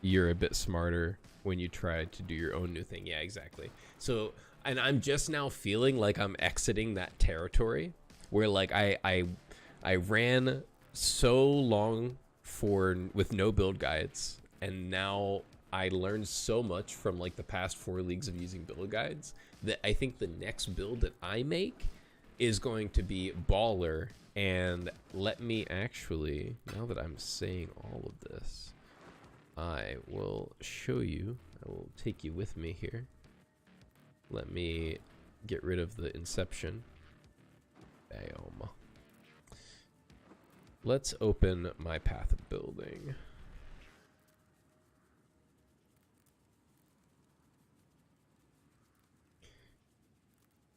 you're a bit smarter when you try to do your own new thing. Yeah, exactly. So, and I'm just now feeling like I'm exiting that territory where like I ran so long with no build guides, and now I learned so much from like the past 4 leagues of using build guides that I think the next build that I make is going to be baller. And let me actually, now that I'm saying all of this, I will show you. I will take you with me here. Let me get rid of the Inception. Bam. Let's open my path of building.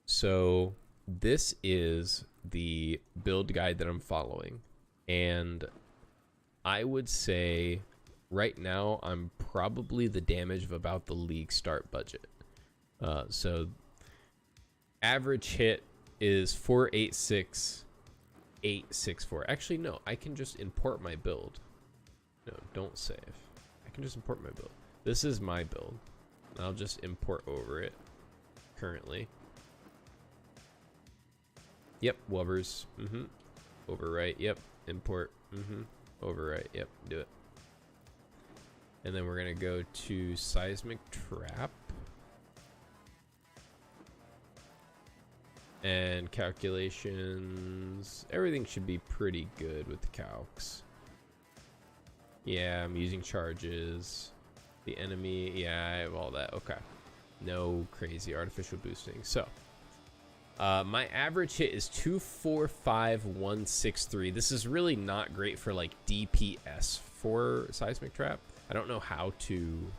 So this is the build guide that I'm following, and I would say right now I'm probably the damage of about the league start budget. So average hit is 486,864. Actually, no, I can just import my build. No, don't save. I can just import my build. This is my build. I'll just import over it currently. Yep, Wubbers. Overwrite. Yep. Import. Overwrite. Yep. Do it. And then we're gonna go to Seismic Trap and calculations. Everything should be pretty good with the calcs. Yeah, I'm using charges. The enemy. Yeah, I have all that. Okay. No crazy artificial boosting. So. My average hit is 245,163. This is really not great for like DPS for Seismic Trap. I don't know how to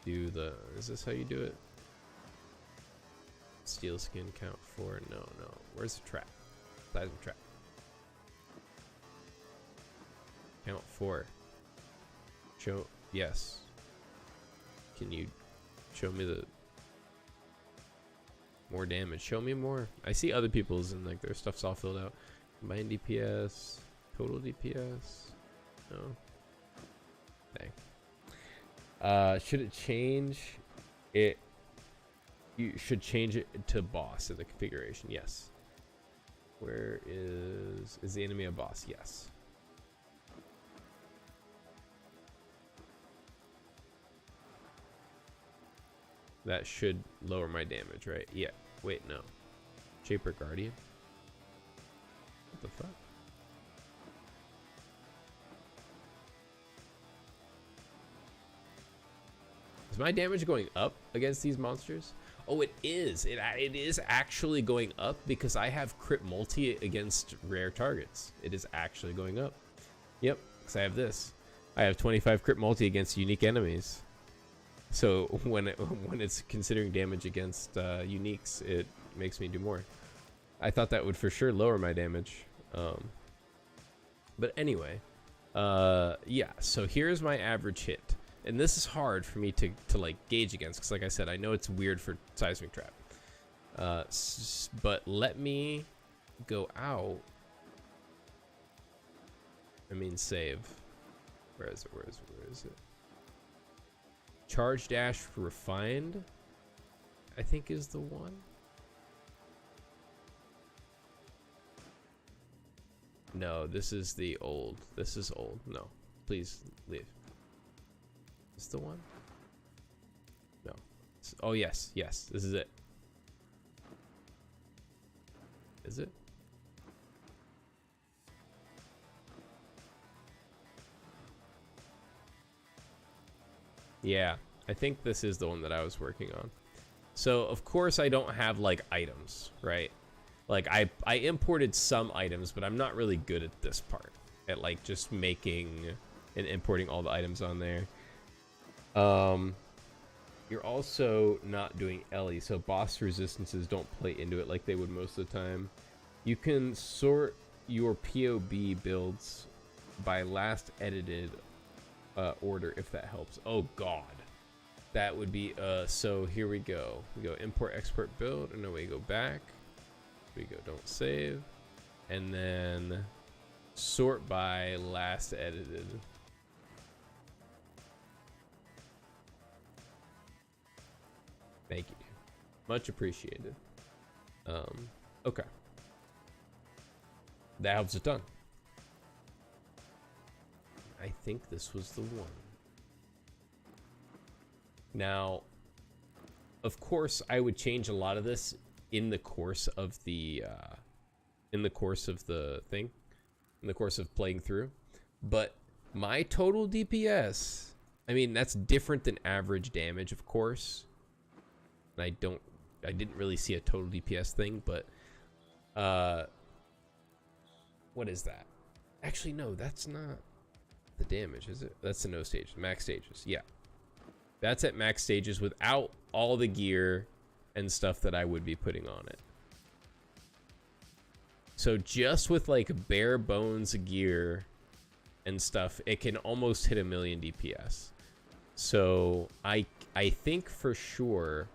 do the. Is this how you do it? Steel skin count 4. No. Where's the trap? Seismic Trap. Count 4. Show. Yes. Can you show me the. More damage. Show me more. I see other people's and like their stuff's all filled out. Combined DPS. Total DPS. No. Dang. Should it change it? You should change it to boss in the configuration. Yes. Where is the enemy a boss? Yes. That should lower my damage, right? Yeah. Wait, no. Shaper Guardian? What the fuck? Is my damage going up against these monsters? Oh, it is. It is actually going up because I have crit multi against rare targets. It is actually going up. Yep, because I have this. I have 25 crit multi against unique enemies. So when it's considering damage against uniques, it makes me do more. I thought that would for sure lower my damage. But anyway, yeah. So here's my average hit. And this is hard for me to like gauge against, because like I said, I know it's weird for Seismic Trap. But let me go out. I mean save. Where is it? Charge Dash Refined, I think is the one. No, this is the old. This is old. No, please leave. Is this the one? No. Oh, yes. Yes, this is it. Is it? Yeah, I think this is the one that I was working on. So, of course, I don't have, like, items, right? Like, I imported some items, but I'm not really good at this part. At, like, just making and importing all the items on there. You're also not doing Ellie, so boss resistances don't play into it like they would most of the time. You can sort your POB builds by last edited order if that helps. Oh god, that would be so here we go. We go import export build, and then we go back. We go don't save, and then sort by last edited. Thank you. Much appreciated. Okay. That helps a ton. I think this was the one. Now, of course, I would change a lot of this in the course of the thing, in the course of playing through. But my total DPS, I mean, that's different than average damage, of course. And I didn't really see a total DPS thing, but what is that? Actually, no, that's not the damage, is it? That's the no stage, max stages. Yeah, that's at max stages without all the gear and stuff that I would be putting on it. So just with like bare bones gear and stuff, it can almost hit 1,000,000 DPS. So I think for sure,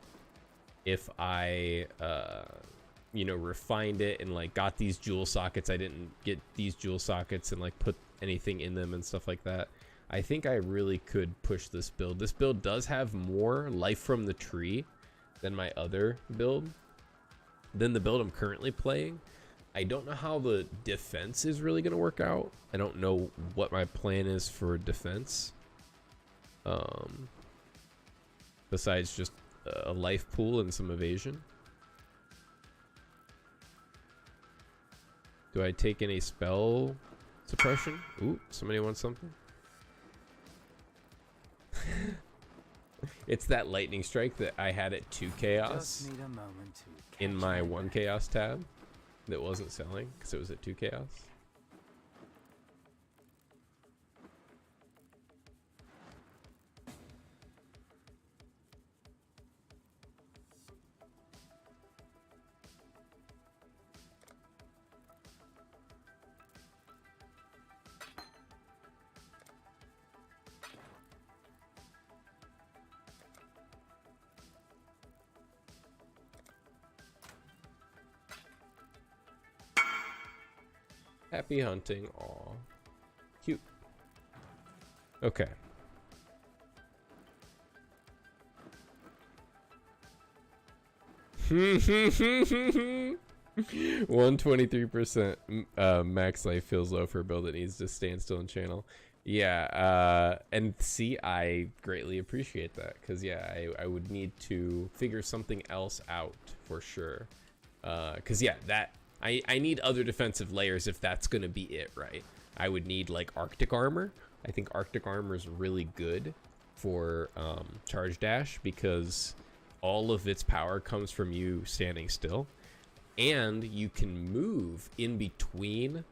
if I you know, refined it and like got these jewel sockets, I didn't get these jewel sockets and like put anything in them and stuff like that, I think I really could push this build. This build does have more life from the tree than my other build, than the build I'm currently playing. I don't know how the defense is really going to work out. I don't know what my plan is for defense, besides just a life pool and some evasion. Do I take any spell suppression? Ooh, somebody wants something? It's that lightning strike that I had at 2 chaos in my 1 chaos tab that wasn't selling because it was at 2 chaos. Happy hunting. Aw. Cute. Okay. Hmm. 123% max life feels low for a build that needs to stand still and channel. Yeah, and see, I greatly appreciate that, because yeah, I would need to figure something else out for sure. Because yeah, that I need other defensive layers if that's gonna be it, right? I would need like Arctic armor. I think Arctic armor is really good for charge dash because all of its power comes from you standing still, and you can move in between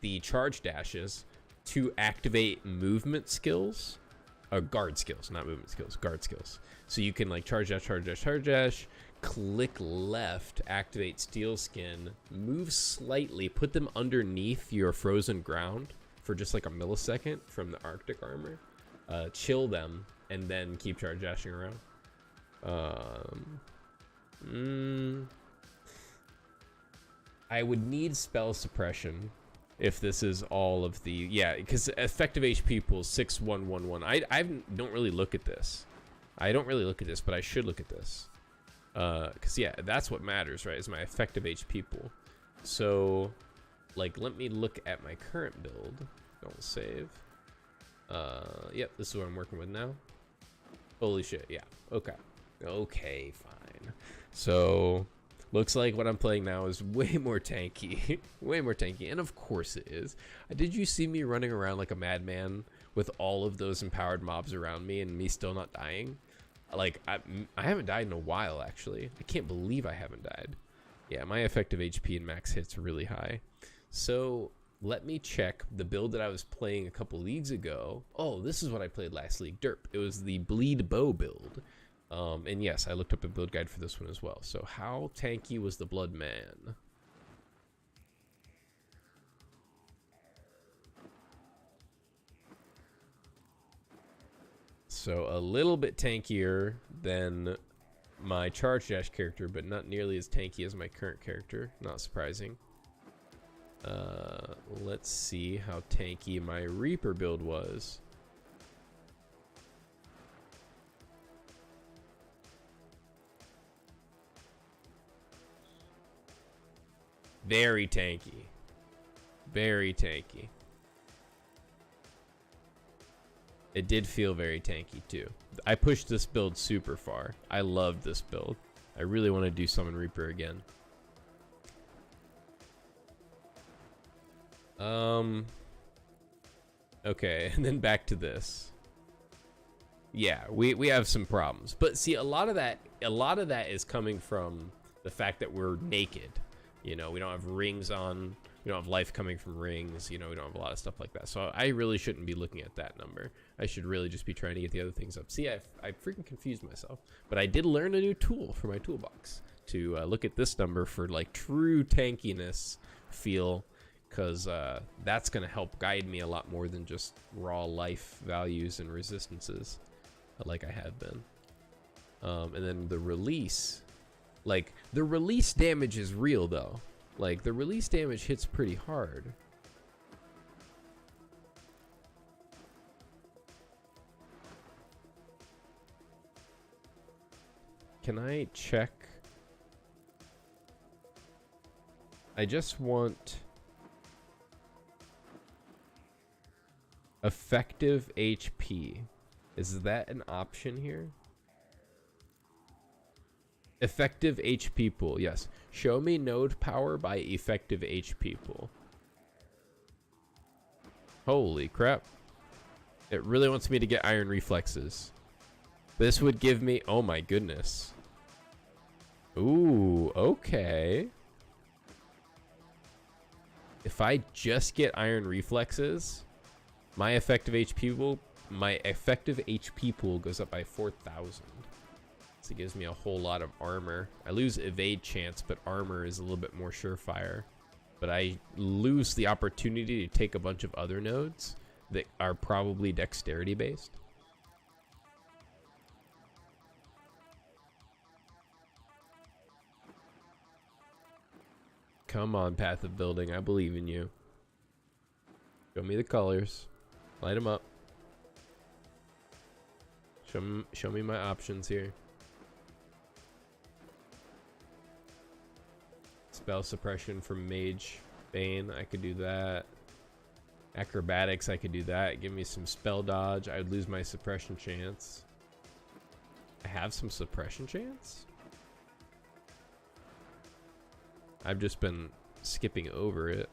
the charge dashes to activate movement skills, guard skills, not movement skills, guard skills. So you can like charge dash, charge dash, charge dash, click left, activate steel skin, move slightly, put them underneath your frozen ground for just like a millisecond from the Arctic armor, chill them, and then keep charge dashing around. I would need spell suppression if this is all of the, yeah, because effective HP pool 6111. I don't really look at this. I don't really look at this, but I should look at this. Because yeah, that's what matters, right? Is my effective HP pool. So, like, let me look at my current build. Don't save. Yep, this is what I'm working with now. Holy shit, yeah. Okay. Okay, fine. So, looks like what I'm playing now is way more tanky. Way more tanky, and of course it is. Did you see me running around like a madman with all of those empowered mobs around me and me still not dying? Like, I haven't died in a while, actually. I can't believe I haven't died. Yeah, my effective HP and max hit's really high. So, let me check the build that I was playing a couple leagues ago. Oh, this is what I played last league. Derp. It was the Bleed Bow build. And yes, I looked up a build guide for this one as well. So, how tanky was the Blood Man? So a little bit tankier than my charge dash character, but not nearly as tanky as my current character. Not surprising. Let's see how tanky my Reaper build was. Very tanky. Very tanky. It did feel very tanky too. I pushed this build super far. I love this build. I really want to do Summon Reaper again. Okay, and then back to this. Yeah, we have some problems. But see, a lot of that is coming from the fact that we're naked. You know, we don't have rings on. We don't have life coming from rings. You know, we don't have a lot of stuff like that. So I really shouldn't be looking at that number. I should really just be trying to get the other things up. See, I freaking confused myself. But I did learn a new tool for my toolbox to look at this number for like true tankiness feel, because that's going to help guide me a lot more than just raw life values and resistances like I have been. And then the release, like the release damage is real though. Like, the release damage hits pretty hard. Can I check? I just want effective HP. Is that an option here? Effective HP pool, yes. Show me node power by effective HP pool. Holy crap. It really wants me to get iron reflexes. This would give me, oh my goodness. Ooh, okay. If I just get iron reflexes, my effective HP pool goes up by 4,000. So it gives me a whole lot of armor. I lose evade chance, but armor is a little bit more surefire. But I lose the opportunity to take a bunch of other nodes that are probably dexterity based. Come on, Path of Building. I believe in you. Show me the colors. Light them up. Show me my options here. Spell suppression from Mage Bane, I could do that. Acrobatics, I could do that. Give me some spell dodge. I would lose my suppression chance. I have some suppression chance? I've just been skipping over it.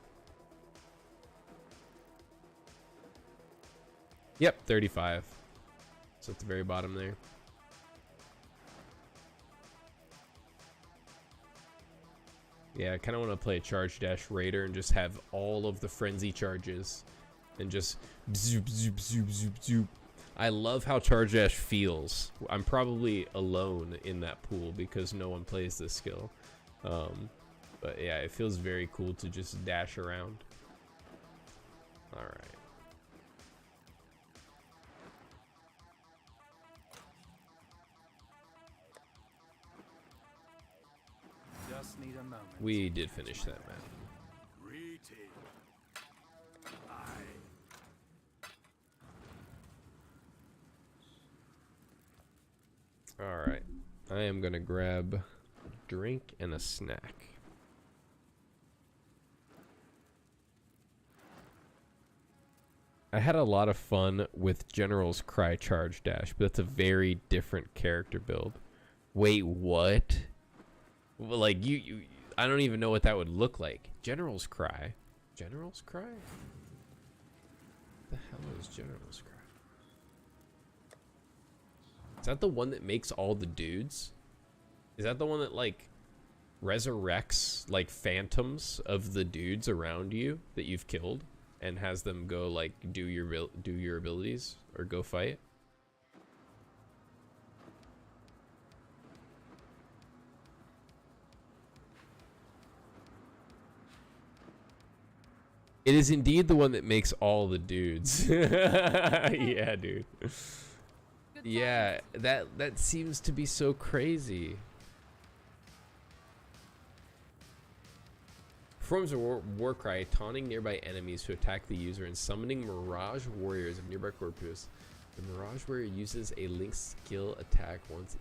Yep, 35. So at the very bottom there. Yeah, I kind of want to play a Charge Dash Raider and just have all of the frenzy charges and just zoop, zoop, zoop, zoop, zoop. I love how Charge Dash feels. I'm probably alone in that pool because no one plays this skill. But yeah, it feels very cool to just dash around. All right. Just need a moment. We did finish that map. All right. I am gonna grab a drink and a snack. I had a lot of fun with General's Cry Charge Dash, but that's a very different character build. Wait, what? Well, like I don't even know what that would look like. General's Cry. General's Cry? What the hell is General's Cry? Is that the one that makes all the dudes? Is that the one that like resurrects like phantoms of the dudes around you that you've killed and has them go like do your abilities or go fight? It is indeed the one that makes all the dudes. Yeah, dude. Yeah, that seems to be so crazy. Performs a war cry, taunting nearby enemies to attack the user and summoning Mirage Warriors of nearby corpus. The Mirage Warrior uses a linked skill attack once.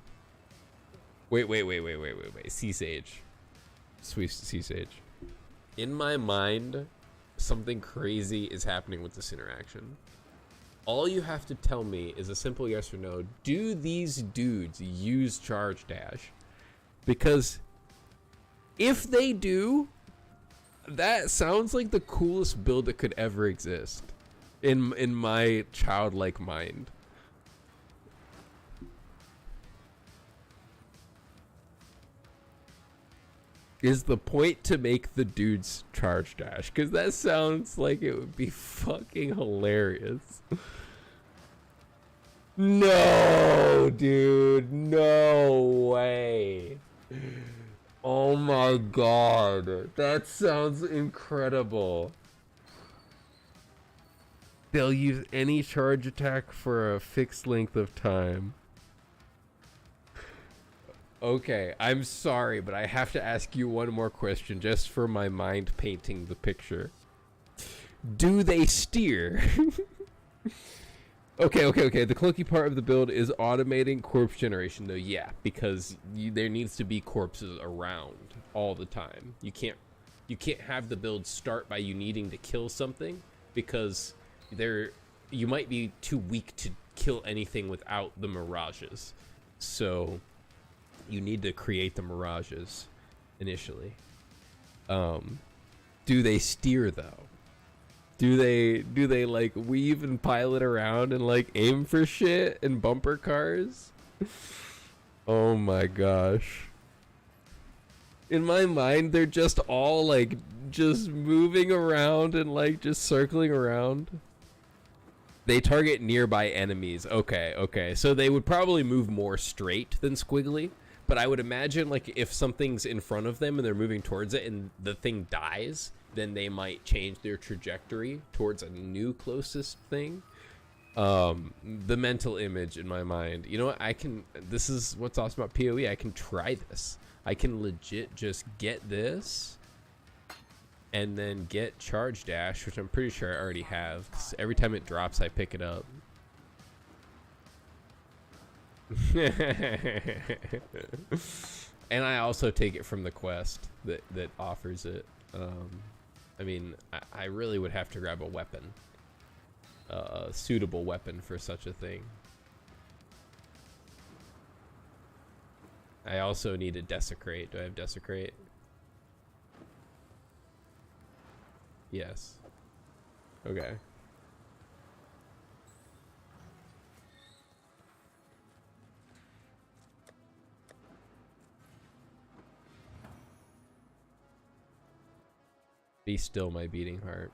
Wait. Sea Sage. Sweet Sea Sage. In my mind, something crazy is happening with this interaction. All you have to tell me is a simple yes or no. Do these dudes use Charge Dash? Because if they do, that sounds like the coolest build that could ever exist in my childlike mind. Is the point to make the dudes Charge Dash? Because that sounds like it would be fucking hilarious. No, dude. No way. Oh my god. That sounds incredible. They'll use any charge attack for a fixed length of time. Okay, I'm sorry, but I have to ask you one more question just for my mind painting the picture. Do they steer? Okay. The clunky part of the build is automating corpse generation, though. Yeah, because there needs to be corpses around all the time. You can't have the build start by you needing to kill something because you might be too weak to kill anything without the mirages. So you need to create the mirages initially. Do they steer though? Do they like weave and pilot around and like aim for shit and bumper cars? Oh my gosh. In my mind, they're just all like just moving around and like just circling around. They target nearby enemies. Okay. So they would probably move more straight than squiggly. But I would imagine like if something's in front of them and they're moving towards it and the thing dies, then they might change their trajectory towards a new closest thing. The mental image in my mind, you know what, this is what's awesome about PoE. I can try this. I can legit just get this and then get Charge Dash, which I'm pretty sure I already have, 'cause every time it drops I pick it up. And I also take it from the quest that offers it. I mean, I really would have to grab a weapon a suitable weapon for such a thing. I also need a desecrate. Do I have desecrate? Yes. Okay. Be still, my beating heart.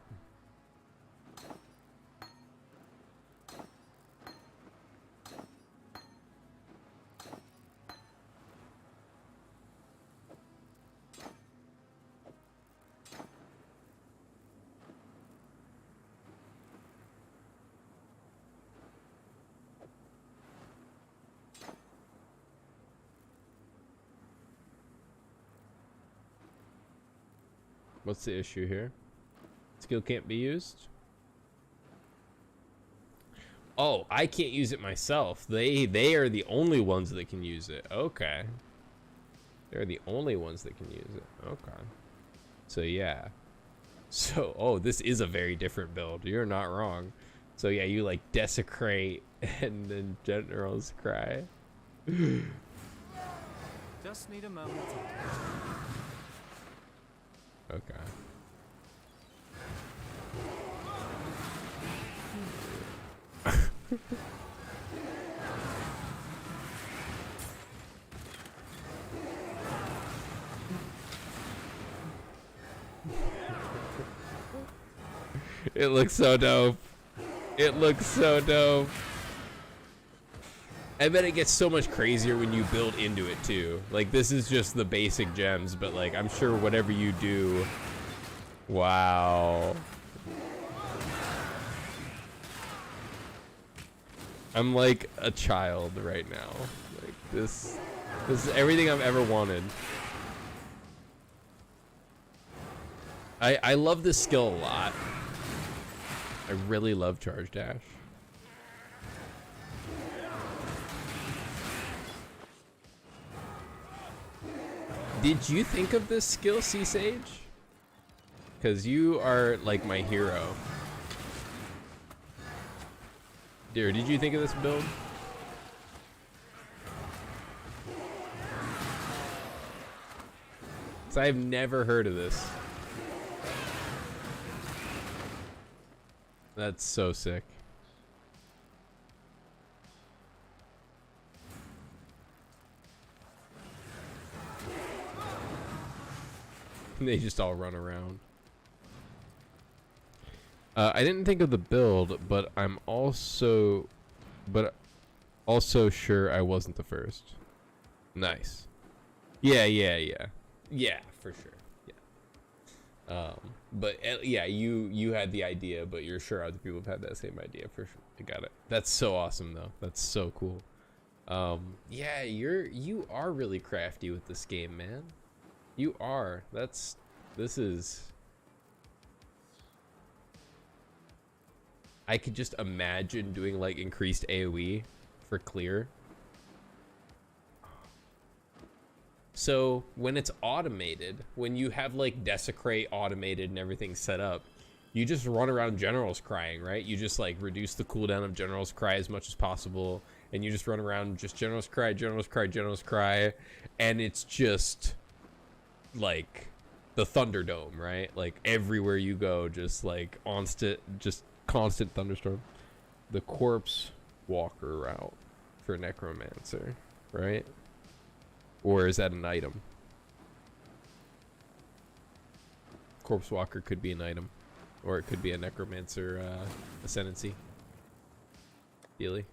What's the issue here? Skill can't be used? Oh, I can't use it myself. They are the only ones that can use it. Okay. They're the only ones that can use it. Okay. So yeah. So, oh, this is a very different build. You're not wrong. So yeah, you like desecrate and then generals cry. Just need a moment to catch. Okay. It looks so dope. It looks so dope. I bet it gets so much crazier when you build into it too. Like this is just the basic gems, but like I'm sure whatever you do. Wow. I'm like a child right now. Like this is everything I've ever wanted. I love this skill a lot. I really love charge dash. Did you think of this skill, Sea Sage? Because you are like my hero. Dear, did you think of this build? Because I've never heard of this. That's so sick. They just all run around. I didn't think of the build, but I'm also sure I wasn't the first. Nice. Yeah, for sure. Yeah. But yeah, you had the idea, but you're sure other people have had that same idea for sure. I got it. That's so awesome though. That's so cool. Yeah, you are really crafty with this game, man. You are. This is. I could just imagine doing like increased AoE for clear. So when it's automated, when you have like desecrate automated and everything set up, you just run around generals crying, right? You just like reduce the cooldown of generals cry as much as possible, and you just run around just generals cry, generals cry, generals cry, and it's just like the Thunderdome, right? Like everywhere you go, just like constant thunderstorm. The corpse walker route for necromancer, right? Or is that an item? Corpse walker could be an item, or it could be a necromancer ascendancy. Really?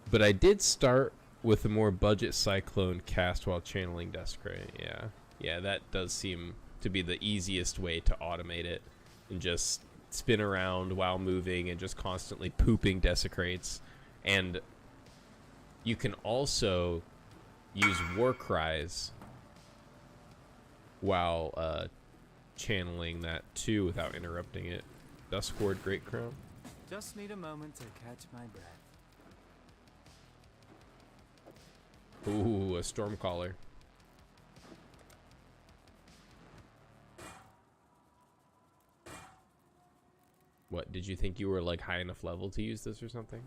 But I did start with a more budget cyclone cast while channeling Desecrate. Yeah, that does seem to be the easiest way to automate it and just spin around while moving and just constantly pooping Desecrates. And you can also use war cries while channeling that too without interrupting it. Duskboard Great Crown. Just need a moment to catch my breath. Ooh, a Stormcaller. What, did you think you were like high enough level to use this or something?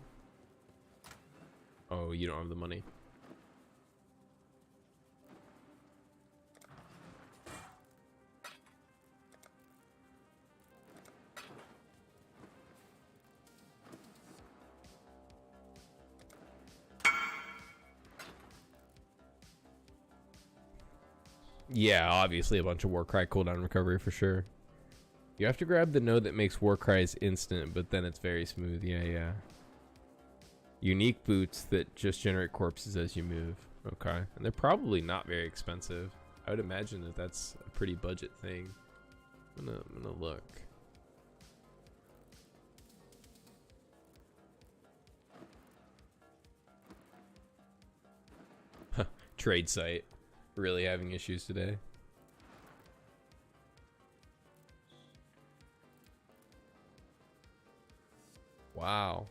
Oh, you don't have the money. Yeah, obviously a bunch of Warcry cooldown recovery for sure. You have to grab the node that makes Warcries instant, but then it's very smooth. Yeah, yeah. Unique boots that just generate corpses as you move. Okay. And they're probably not very expensive. I would imagine that that's a pretty budget thing. I'm gonna look. Trade site. Really having issues today. Wow.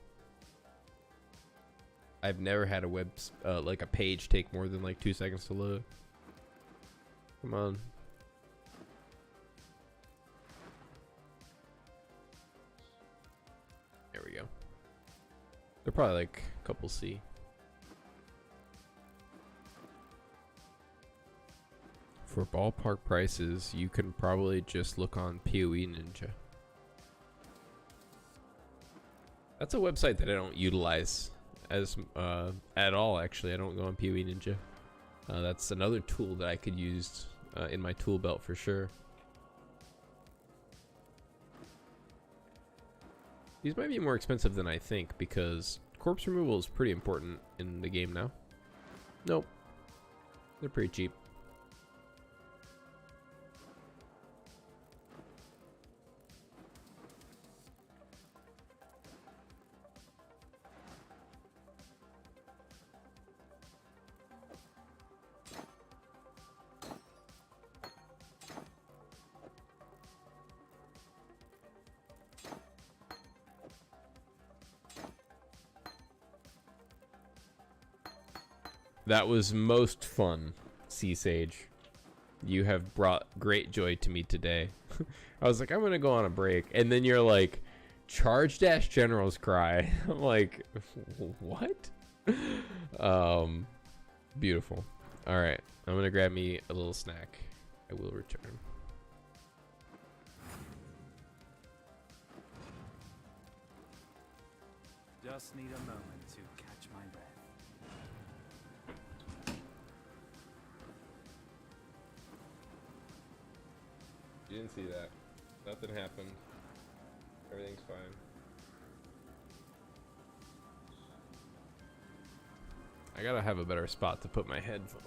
I've never had a like a page take more than like 2 seconds to load. Come on. There we go. They're probably like a couple C. For ballpark prices, you can probably just look on PoE Ninja. That's a website that I don't utilize as at all. Actually, I don't go on PoE Ninja. That's another tool that I could use in my tool belt for sure. These might be more expensive than I think because corpse removal is pretty important in the game now. Nope, they're pretty cheap. That was most fun, Sea Sage. You have brought great joy to me today. I was like, I'm gonna go on a break, and then you're like, charge dash general's cry. I'm like, what? Beautiful. All right, I'm gonna grab me a little snack. I will return. Just need a moment to catch my breath. You didn't see that. Nothing happened. Everything's fine. I gotta have a better spot to put my headphones.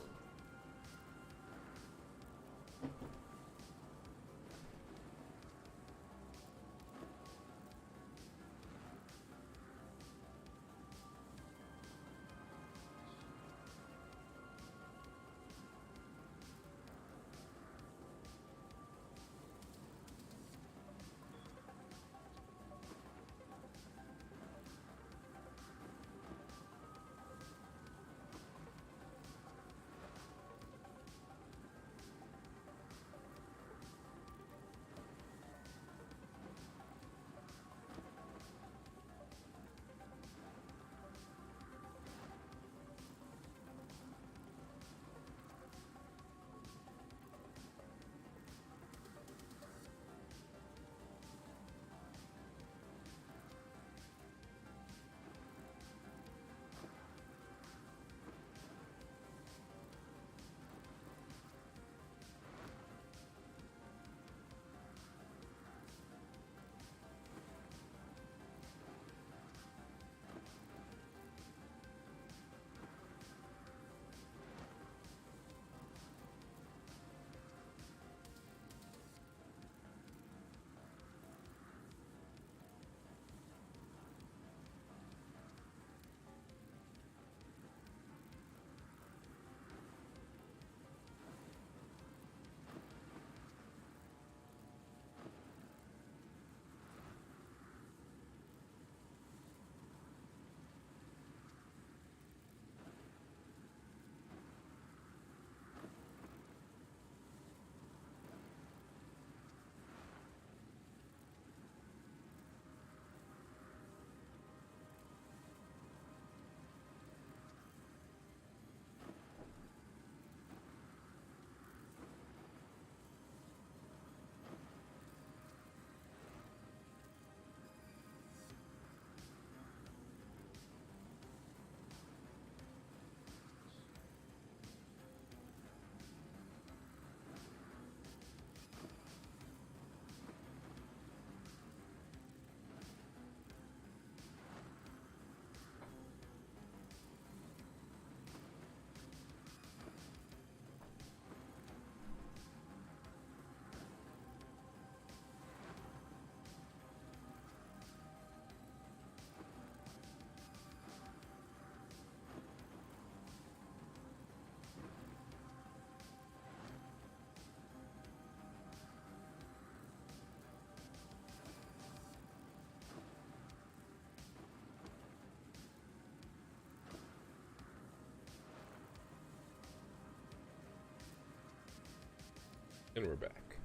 And we're back.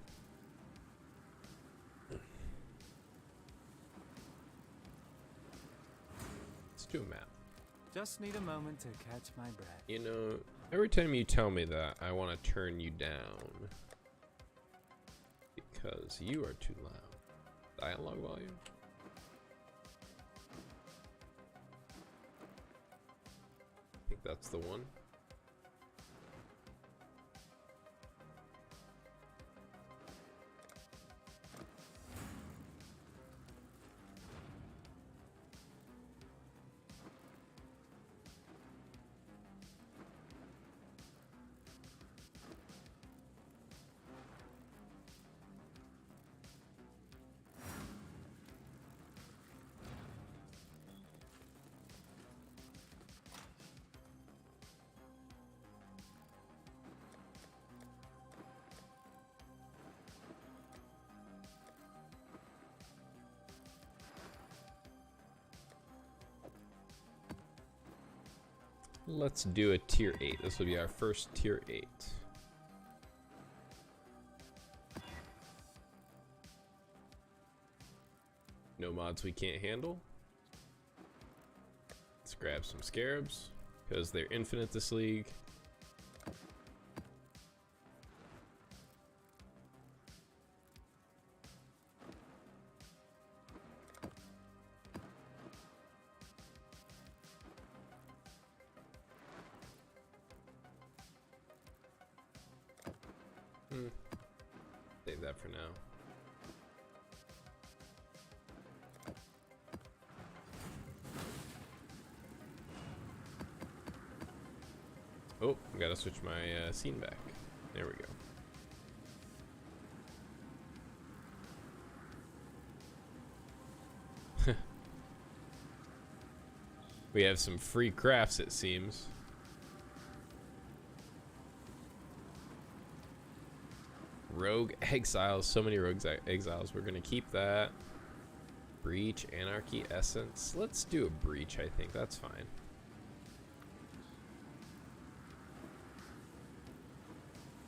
Let's do a map. Just need a moment to catch my breath. You know, every time you tell me that, I want to turn you down. Because you are too loud. Dialogue volume? I think that's the one. Let's do a tier 8. This will be our first tier 8. No mods we can't handle. Let's grab some scarabs, because they're infinite this league. Save that for now. Oh, I gotta switch my scene back. There we go. We have some free crafts, it seems. Rogue exiles, so many rogue exiles. We're gonna keep that. Breach, anarchy, essence. Let's do a breach, I think. That's fine.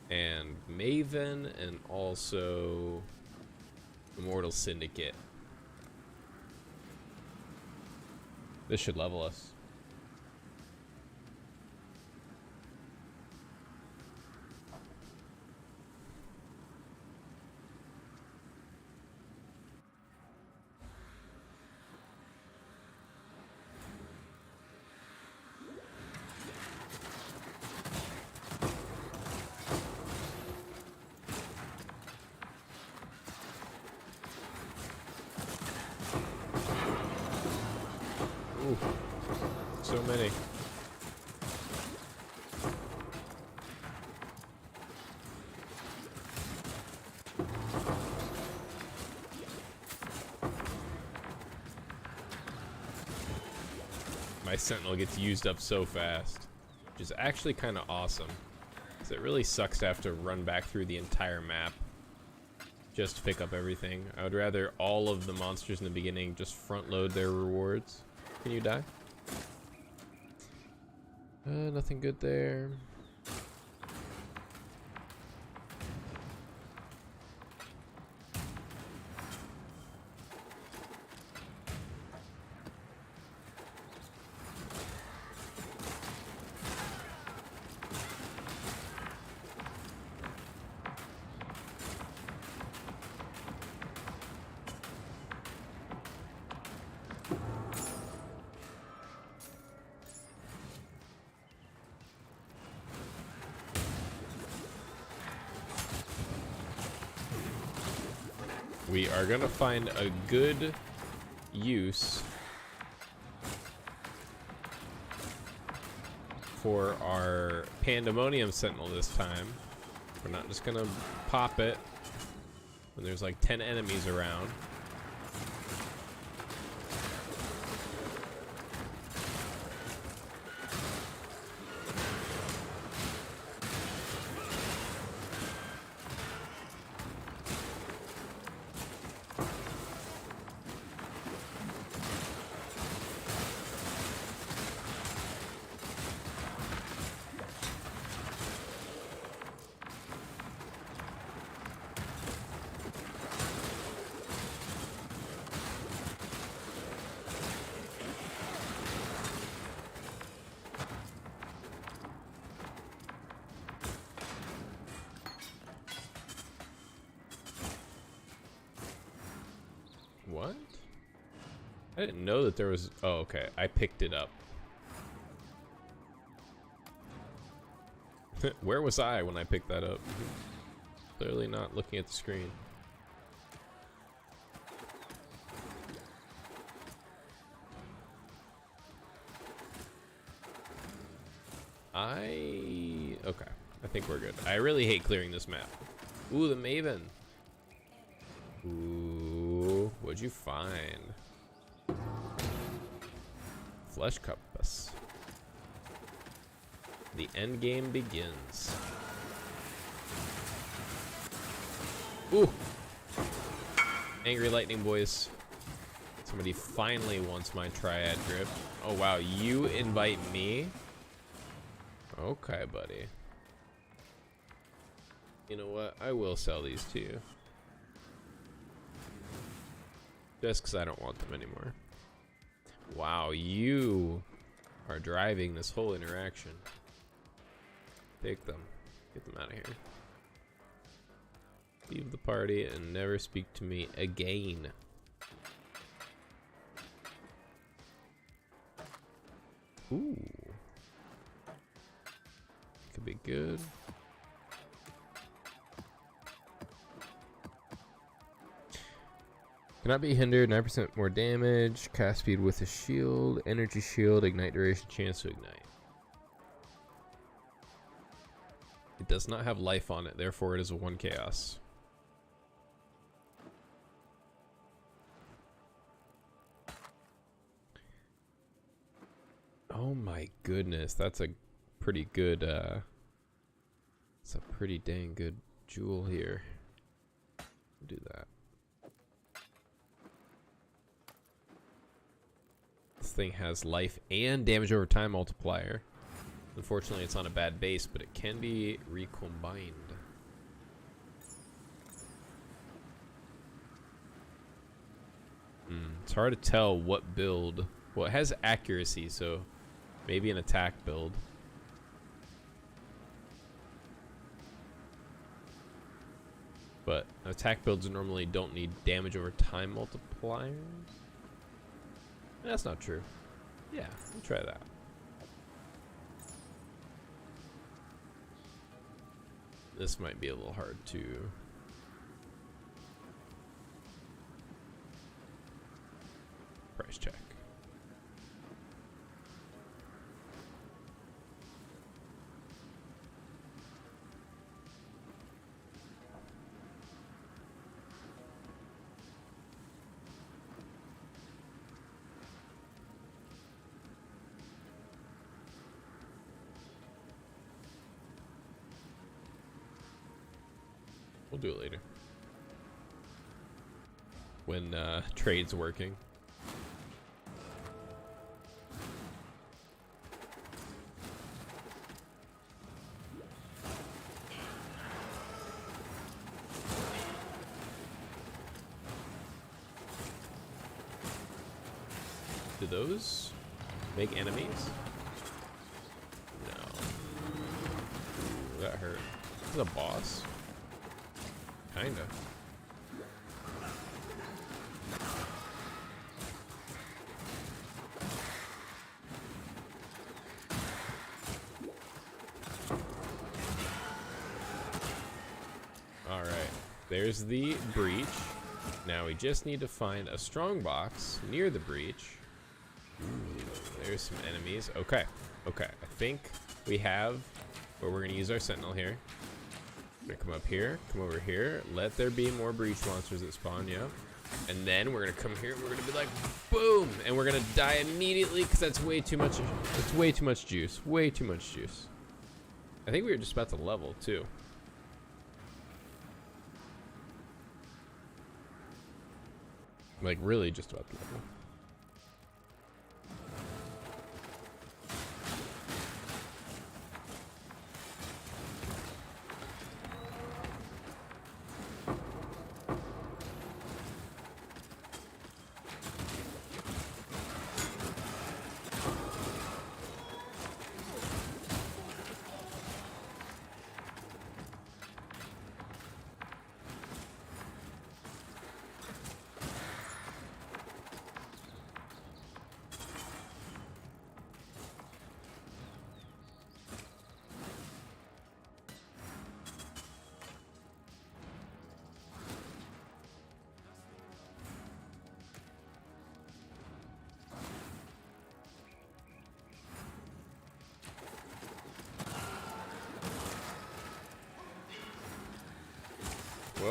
And Maven, and also Immortal Syndicate. This should level us. Ooh, so many. My sentinel gets used up so fast, which is actually kind of awesome. Because it really sucks to have to run back through the entire map just to pick up everything. I would rather all of the monsters in the beginning just front load their rewards. Can you die? Nothing good there. We are gonna find a good use for our Pandemonium Sentinel this time. We're not just gonna pop it when there's like 10 enemies around. I didn't know that there was... Oh, okay. I picked it up. Where was I when I picked that up? Clearly not looking at the screen. Okay. I think we're good. I really hate clearing this map. Ooh, the Maven. Ooh, what'd you find? Flesh Compass. The end game begins. Ooh! Angry lightning, boys. Somebody finally wants my triad grip. Oh wow, you invite me? Okay, buddy. You know what? I will sell these to you. Just because I don't want them anymore. Wow, you are driving this whole interaction. Take them. Get them out of here. Leave the party and never speak to me again. Ooh. Could be good. Cannot be hindered, 9% more damage, cast speed with a shield, energy shield, ignite duration, chance to ignite. It does not have life on it, therefore it is a 1 chaos. Oh my goodness, that's a pretty good, it's a pretty dang good jewel here. Do that. This thing has life and damage over time multiplier. Unfortunately, it's on a bad base, but it can be recombined. It's hard to tell what build. Well, it has accuracy, so maybe an attack build. But attack builds normally don't need damage over time multipliers. That's not true. Yeah, we'll try that. This might be a little hard to... price check. We'll do it later. When trade's working. Do those make enemies? No. Ooh, that hurt. This is a boss. Kinda. All right, there's the breach. Now we just need to find a strong box near the breach. Ooh, there's some enemies. Okay, okay. I think we have where we're gonna use our sentinel here. We're gonna come up here, come over here, let there be more breach monsters that spawn, yeah. And then we're gonna come here and we're gonna be like, boom! And we're gonna die immediately because that's way too much, it's way too much juice. Way too much juice. I think we were just about to level too. Like really just about to level.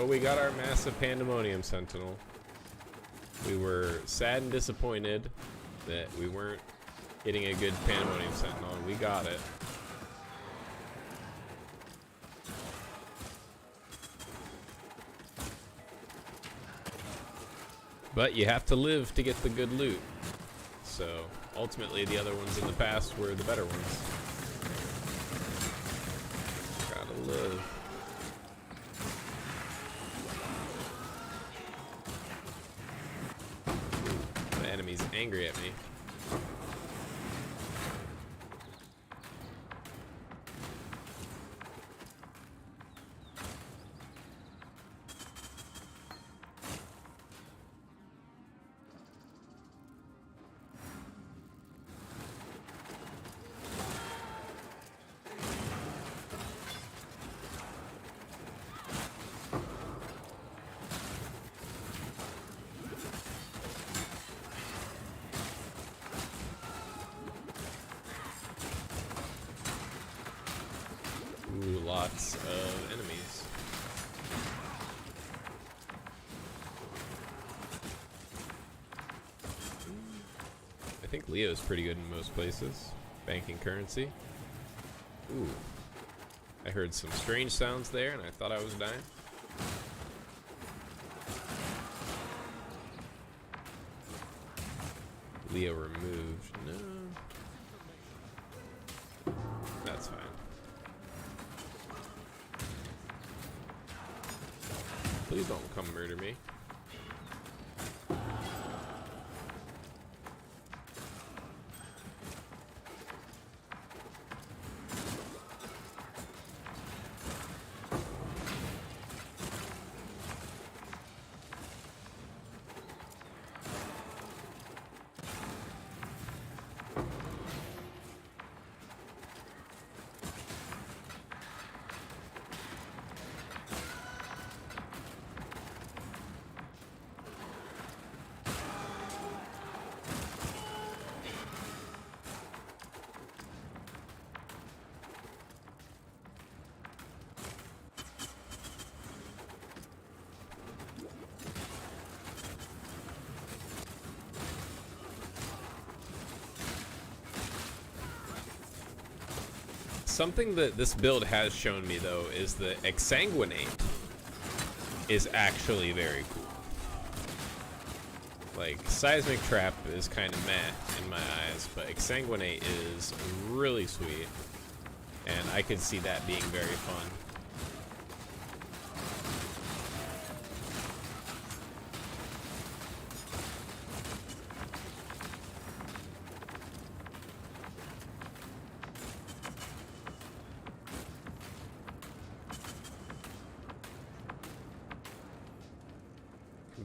Well, we got our massive Pandemonium Sentinel. We were sad and disappointed that we weren't getting a good Pandemonium Sentinel, and we got it. But you have to live to get the good loot. So, ultimately, the other ones in the past were the better ones. Gotta live. The enemy's angry at me. Ooh, lots of enemies. I think Leo's pretty good in most places. Banking currency. Ooh. I heard some strange sounds there and I thought I was dying. Leo removed. No. That's fine. Please don't come murder me. Something that this build has shown me, though, is that Exsanguinate is actually very cool. Like, Seismic Trap is kind of meh in my eyes, but Exsanguinate is really sweet, and I could see that being very fun.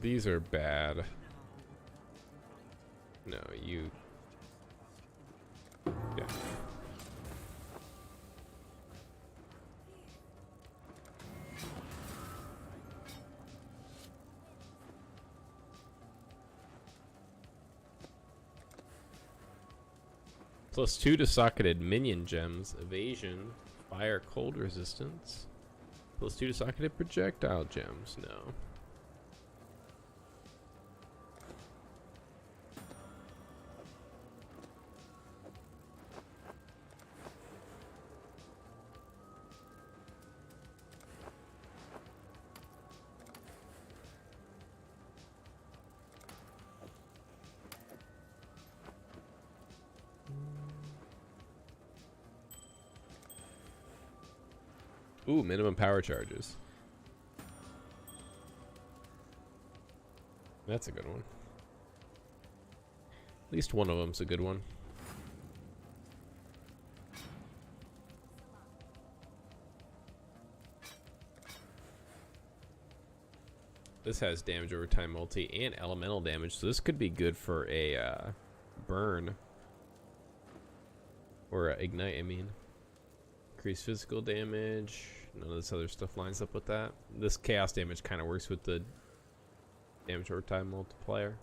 These are bad. No, you... Yeah. +2 to socketed minion gems, evasion, fire cold resistance. +2 to socketed projectile gems, no. Ooh, minimum power charges. That's a good one. At least one of them's a good one. This has damage over time multi and elemental damage, so this could be good for a burn. Or ignite, I mean. Increase physical damage. None of this other stuff lines up with that. This chaos damage kind of works with the damage over time multiplier.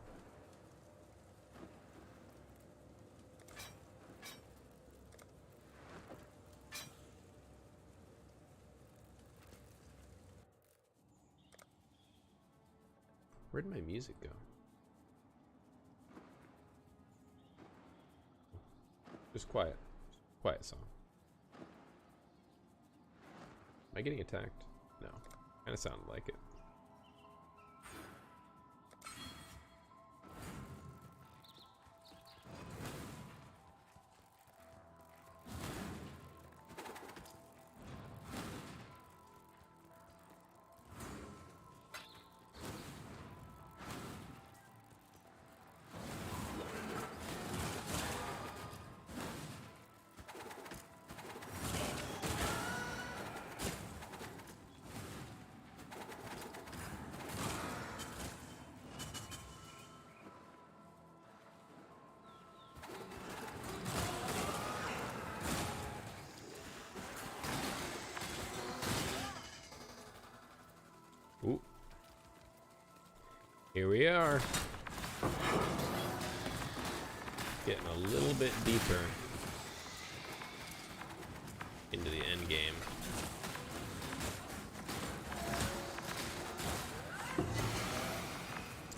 Where'd my music go? Just quiet. Quiet song. Am I getting attacked? No. Kinda sounded like it. Ooh. Here we are. Getting a little bit deeper into the end game.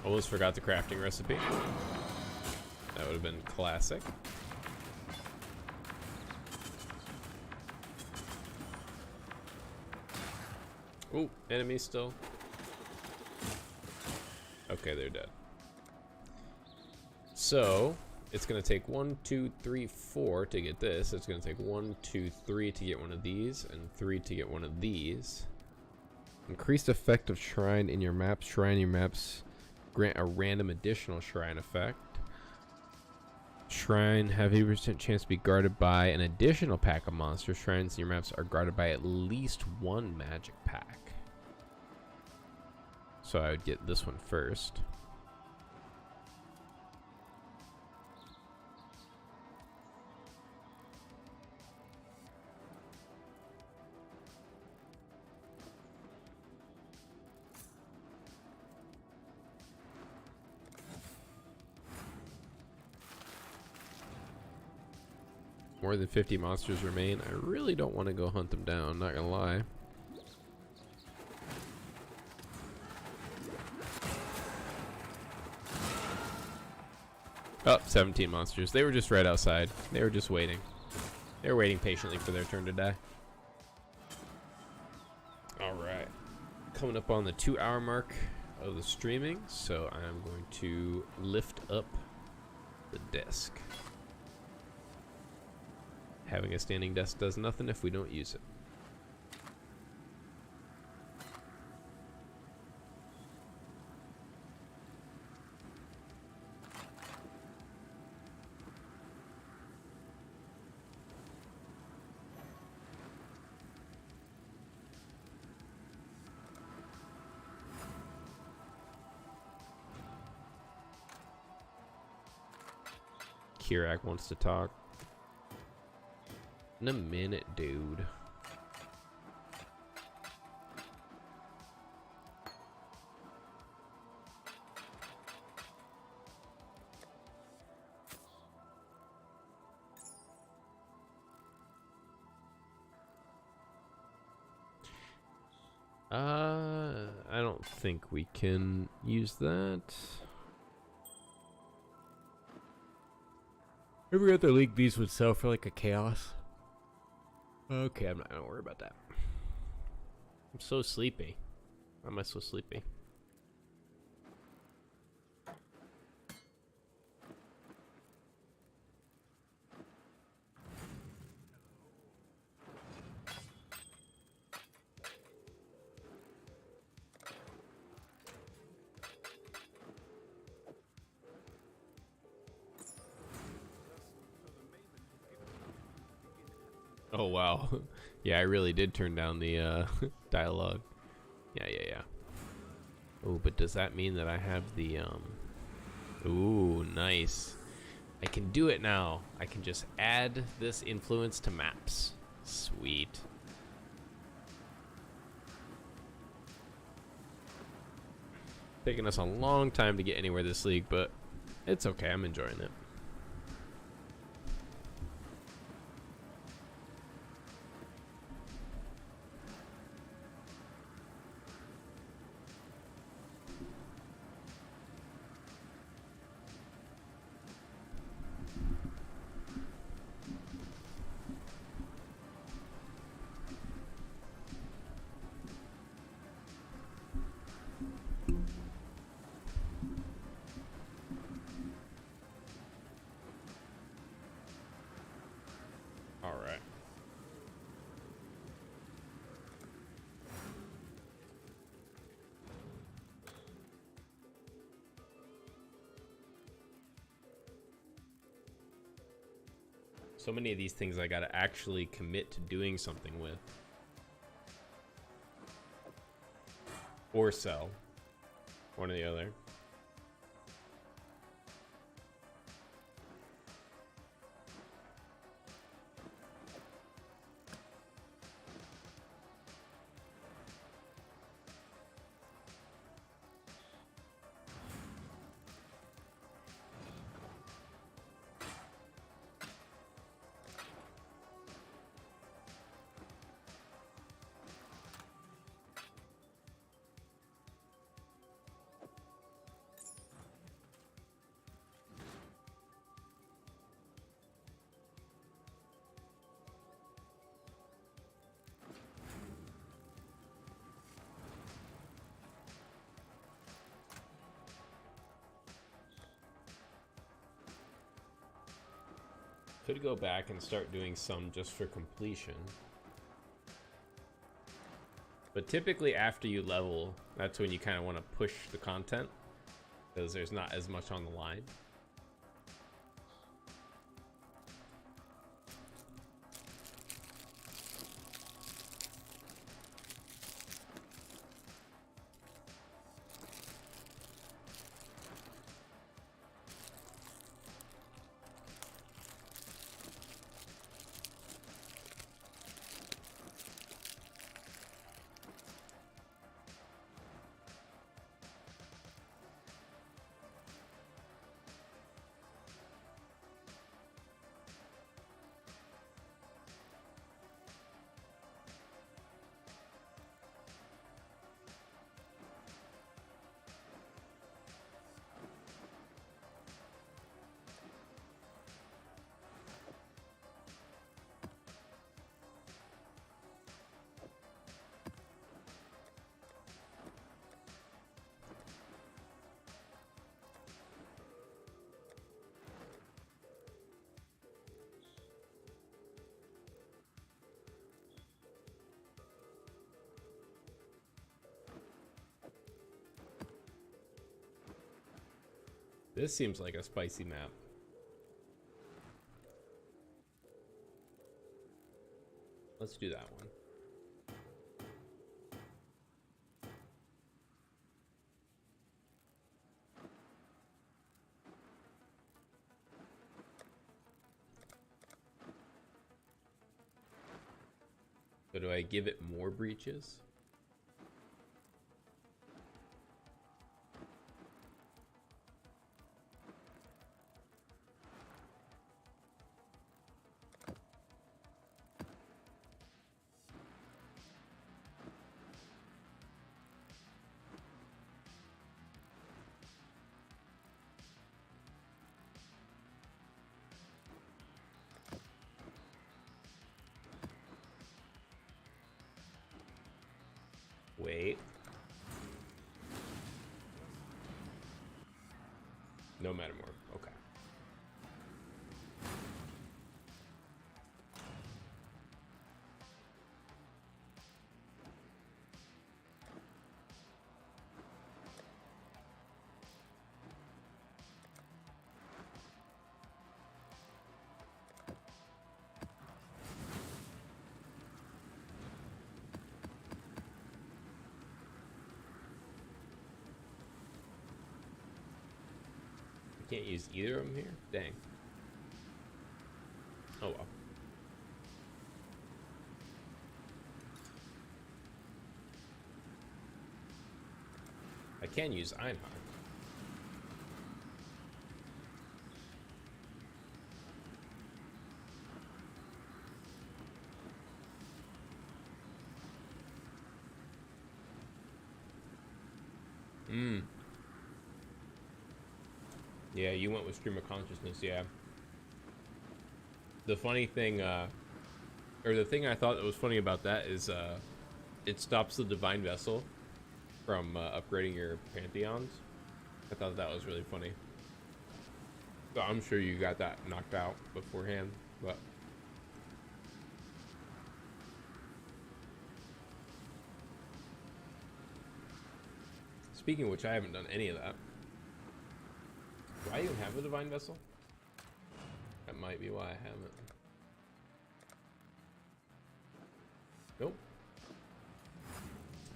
Almost forgot the crafting recipe. That would have been classic. Ooh, enemy still. Okay, they're dead. So, it's gonna take 1, 2, 3, 4 to get this. It's gonna take 1, 2, 3 to get one of these, and 3 to get one of these. Increased effect of shrine in your maps. Shrine in your maps grant a random additional shrine effect. Shrine have 80% chance to be guarded by an additional pack of monsters. Shrines in your maps are guarded by at least one magic pack. So I would get this one first. More than 50 monsters remain. I really don't want to go hunt them down, not gonna lie. Oh, 17 monsters. They were just right outside. They were just waiting. They were waiting patiently for their turn to die. Alright. Coming up on the 2-hour mark of the streaming, so I'm going to lift up the desk. Having a standing desk does nothing if we don't use it. Kirak wants to talk. In a minute, dude. I don't think we can use that. I forgot the League Beast would sell for like a chaos. Okay, I'm not gonna worry about that. I'm so sleepy. Why am I so sleepy? Oh wow. Yeah, I really did turn down the dialogue. Yeah. Oh, but does that mean that I have the ooh, nice. I can do it now. I can just add this influence to maps. Sweet. Taking us a long time to get anywhere this league, but it's okay. I'm enjoying it. So many of these things I gotta actually commit to doing something with. Or sell. One or the other. Could go back and start doing some just for completion. But typically after you level, that's when you kind of want to push the content, because there's not as much on the line. This seems like a spicy map. Let's do that one. So do I give it more breaches? Wait. No Metamorph. Okay. Can't use either of them here? Dang. Oh well. I can use Einhar. Yeah, you went with Stream of Consciousness, yeah. The funny thing, or the thing I thought that was funny about that is, it stops the Divine Vessel from upgrading your Pantheons. I thought that was really funny. So I'm sure you got that knocked out beforehand, but... Speaking of which, I haven't done any of that. Do I even have a Divine Vessel? That might be why I haven't. Nope.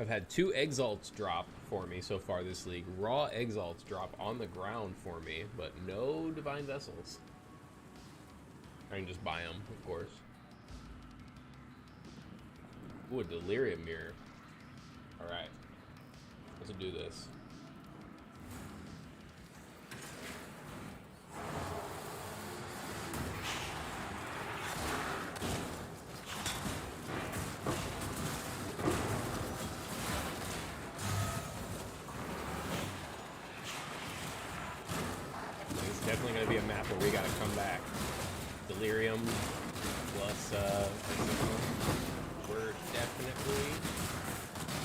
I've had 2 Exalts drop for me so far this league. Raw Exalts drop on the ground for me, but no Divine Vessels. I can just buy them, of course. Ooh, a Delirium Mirror. Alright. Let's do this. It's definitely going to be a map where we got to come back. Delirium plus we're definitely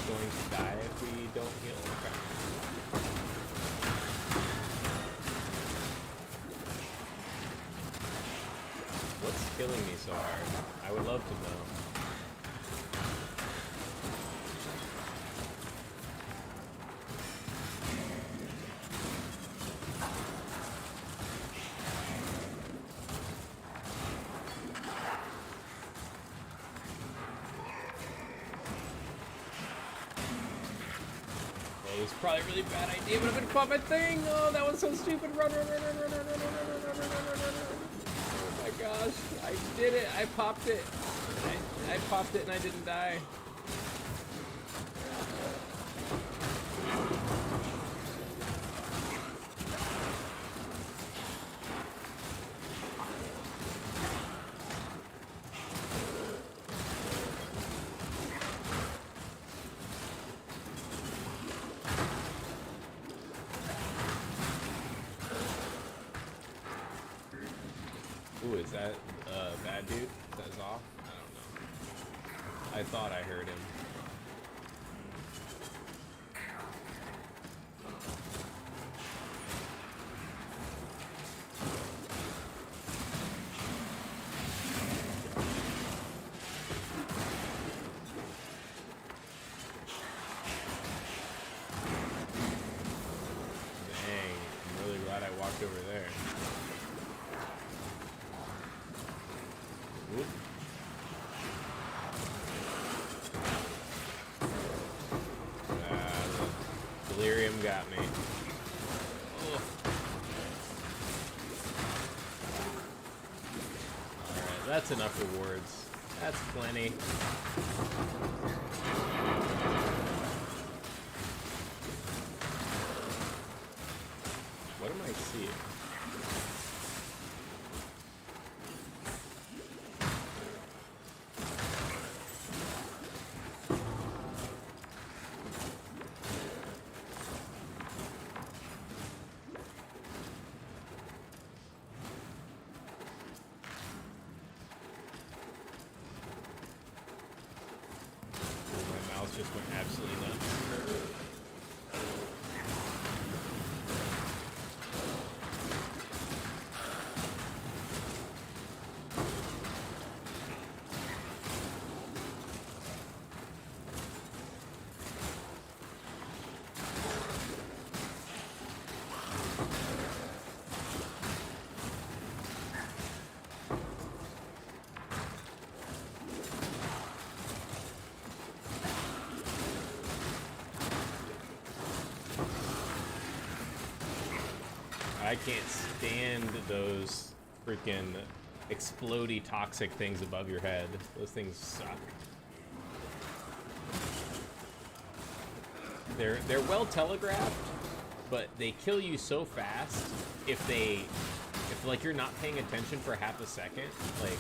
going to die if we don't heal. Okay. What's killing me so hard? I would love to know. It's probably a really bad idea, but I'm gonna pop my thing. Oh, that was so stupid. Run, run, run, run, run, run, run, run, run, run, run, run, run. Oh my gosh, I did it. I popped it. I popped it and I didn't die. Ooh, is that bad dude? Is that Zoth? I don't know. I thought I heard him. Dang, I'm really glad I walked over there. Whoop. Delirium got me. Ugh. Alright, that's enough rewards. That's plenty. What am I seeing? Just went absolutely nuts. I can't stand those freaking explodey toxic things above your head. Those things suck. They're well telegraphed, but they kill you so fast if like you're not paying attention for half a second. Like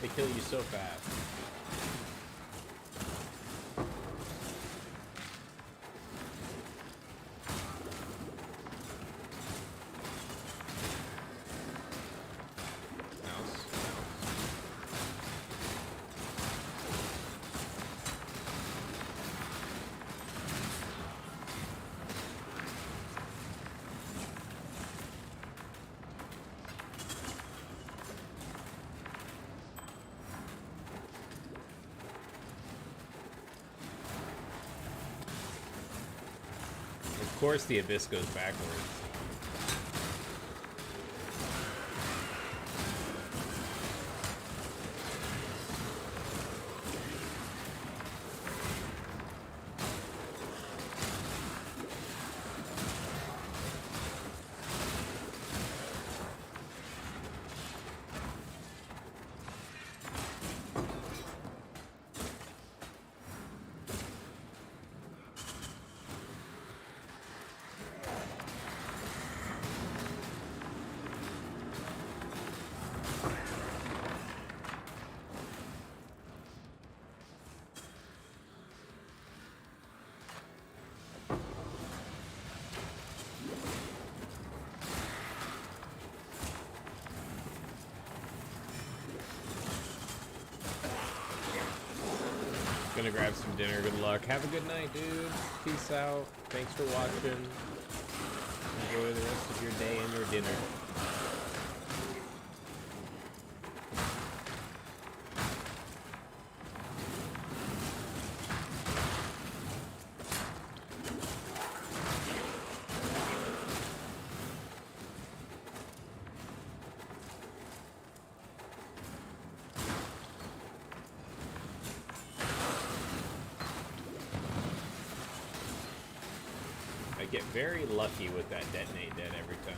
they kill you so fast. Of course the abyss goes backwards. Gonna grab some dinner. Good luck. Have a good night, dude. Peace out. Thanks for watching. Enjoy the rest of your day and your dinner. I get very lucky with that detonate dead every time.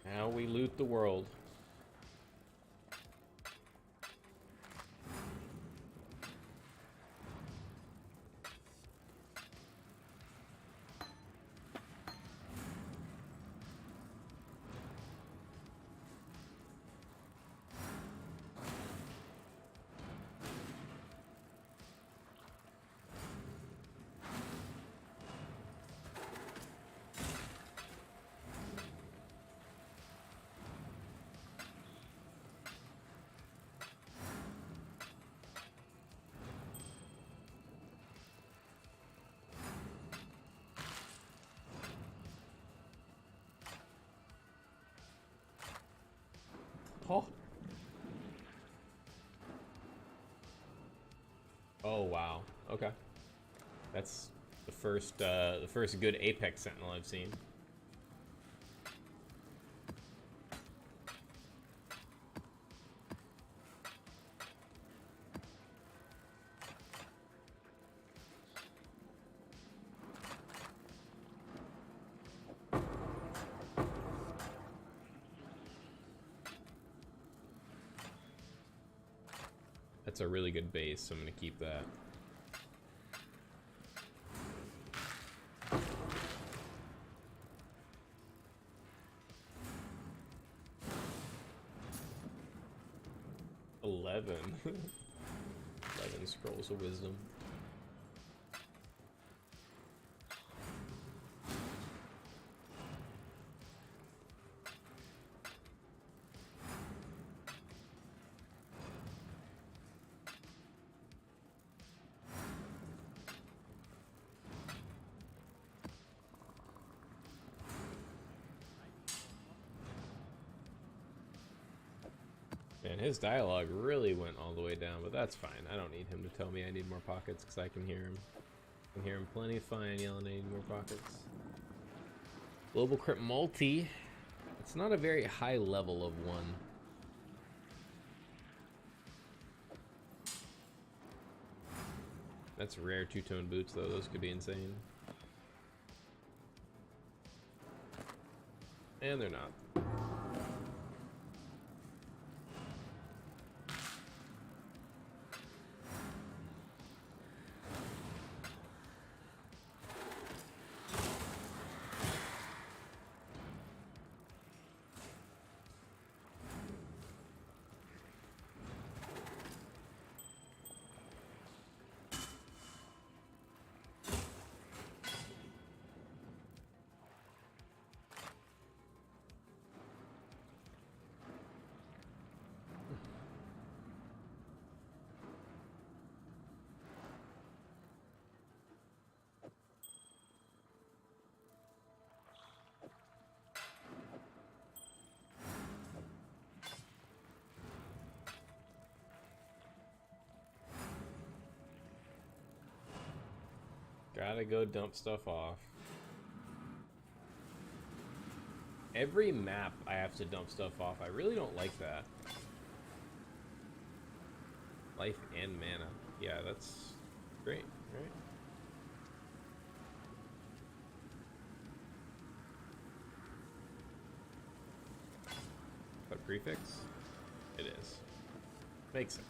Now we loot the world. Oh. Oh wow. Okay. That's the first good Apex Sentinel I've seen. That's a really good base, so I'm gonna keep that. $11. 11 scrolls of wisdom. And his dialogue really went all the way down, but that's fine. I don't need him to tell me I need more pockets because I can hear him. I can hear him plenty fine yelling I need more pockets. Global Crypt Multi. It's not a very high level of one. That's rare two-tone boots though, those could be insane. And they're not. Gotta go dump stuff off. Every map I have to dump stuff off. I really don't like that. Life and mana. Yeah, that's great, right? A prefix? It is. Makes sense.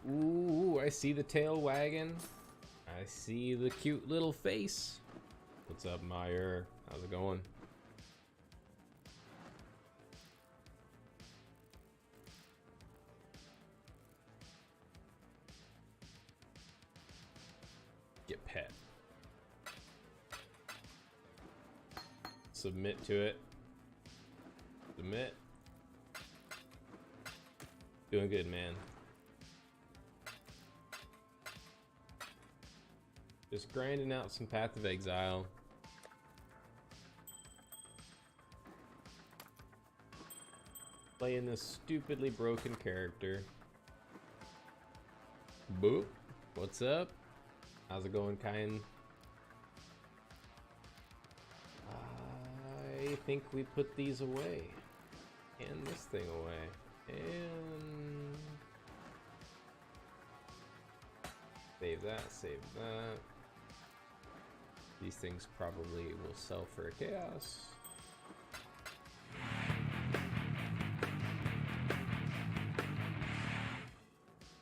Ooh, I see the tail wagging. I see the cute little face. What's up, Meyer? How's it going? Get pet. Submit to it. Submit. Doing good, man. Just grinding out some Path of Exile. Playing this stupidly broken character. Boop. What's up? How's it going, Kyan? I think we put these away. And this thing away. And... save that, save that. These things probably will sell for a chaos.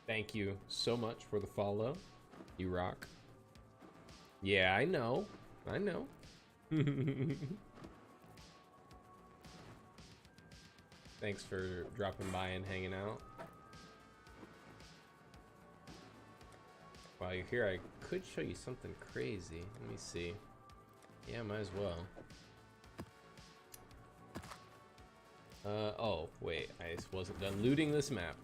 Thank you so much for the follow. You rock. Yeah, I know. I know. Thanks for dropping by and hanging out. While you're here, I could show you something crazy. Let me see. Yeah, might as well. Oh, wait. I wasn't done looting this map.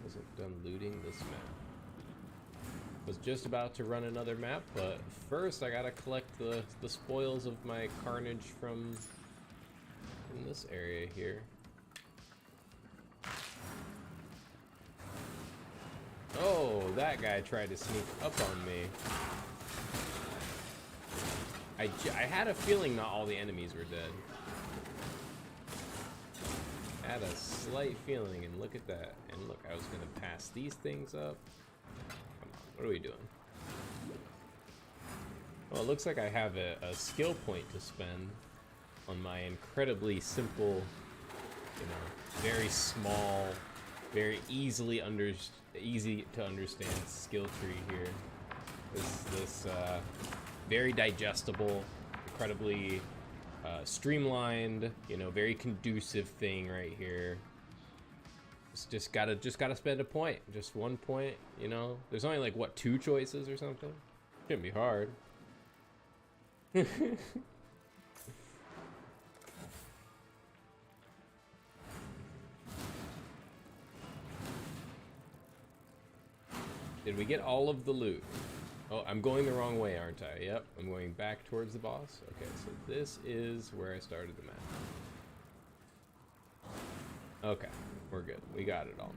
Wasn't done looting this map. Was just about to run another map, but first I gotta collect the spoils of my carnage from this area here. Oh, that guy tried to sneak up on me. I had a feeling not all the enemies were dead. I had a slight feeling, and look at that. And look, I was gonna pass these things up. Come on, what are we doing? Well, it looks like I have a skill point to spend on my incredibly simple, you know, very small, very easy to understand skill tree here. This very digestible, incredibly streamlined, you know, very conducive thing right here. Just gotta spend a point, just 1 point, you know. There's only like what, 2 choices or something. Shouldn't be hard. Did we get all of the loot? Oh, I'm going the wrong way, aren't I? Yep, I'm going back towards the boss. Okay, so this is where I started the map. Okay, we're good. We got it all.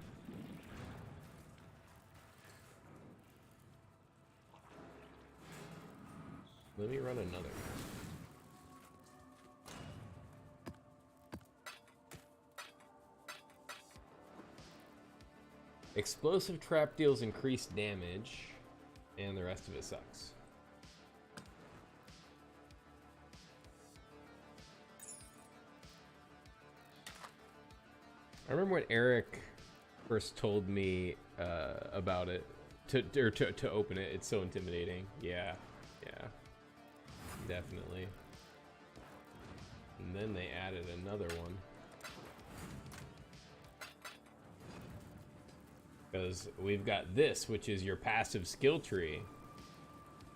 Let me run another map. Explosive trap deals increased damage, and the rest of it sucks. I remember when Eric first told me about it, to open it. It's so intimidating. Yeah, definitely. And then they added another one. Because we've got this, which is your passive skill tree.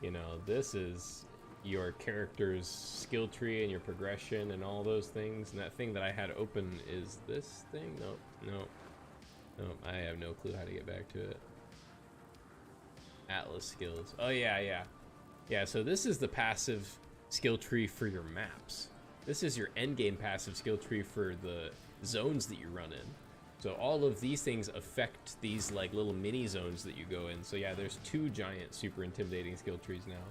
You know, this is your character's skill tree and your progression and all those things. And that thing that I had open is this thing? Nope. I have no clue how to get back to it. Atlas skills. Oh, yeah. Yeah, so this is the passive skill tree for your maps. This is your endgame passive skill tree for the zones that you run in. So all of these things affect these like little mini zones that you go in. So yeah, there's 2 giant super intimidating skill trees now.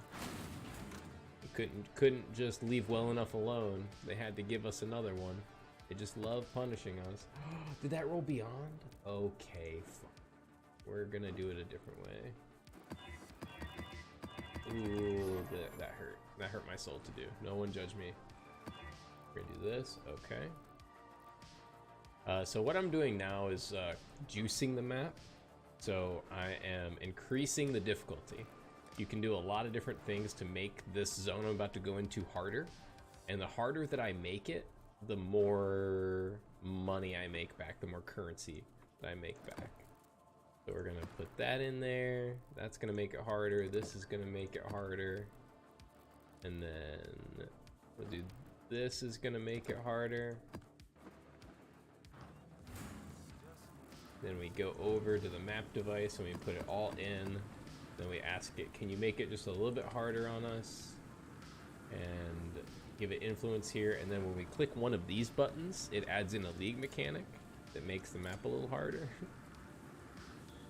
You couldn't just leave well enough alone. They had to give us another one. They just love punishing us. Did that roll beyond? Okay, fine. We're gonna do it a different way. Ooh, that hurt. That hurt my soul to do. No one judge me. We're gonna do this, okay. So what I'm doing now is juicing the map. So I am increasing the difficulty. you can do a lot of different things to make this zone I'm about to go into harder. And the harder that I make it, the more money I make back, the more currency that I make back. So we're gonna put that in there. That's gonna make it harder. This is gonna make it harder. And then we'll do this is gonna make it harder. Then we go over to the map device and we put it all in. Then we ask it, can you make it just a little bit harder on us? And give it influence here. And then when we click one of these buttons, it adds in a league mechanic that makes the map a little harder.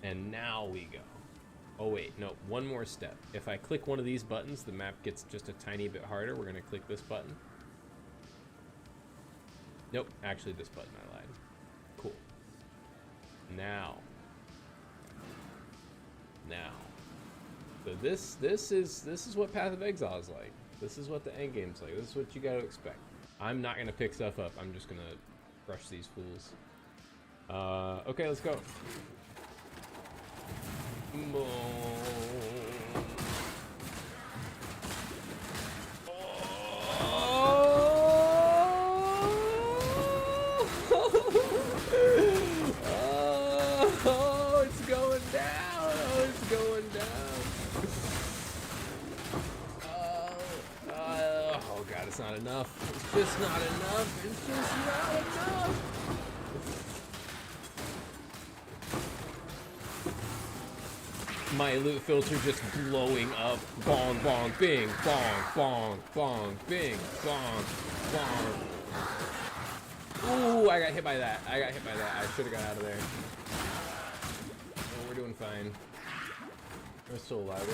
And now we go. Oh wait, no, one more step. If I click one of these buttons, the map gets just a tiny bit harder. We're gonna click this button. Nope, actually this button, I lied. Cool. Now. So this is what Path of Exile is like. This is what the end game's like. This is what you gotta expect. I'm not gonna pick stuff up. I'm just gonna crush these fools. Okay, let's go. Oh, it's going down. Oh, it's going down. Oh God, it's not enough. It's just not enough. It's just not enough. My loot filter just blowing up. Bong, bong, bing, bong, bong, bong, bing, bong, bong. Ooh, I got hit by that. I should have got out of there. Oh, we're doing fine. We're still alive.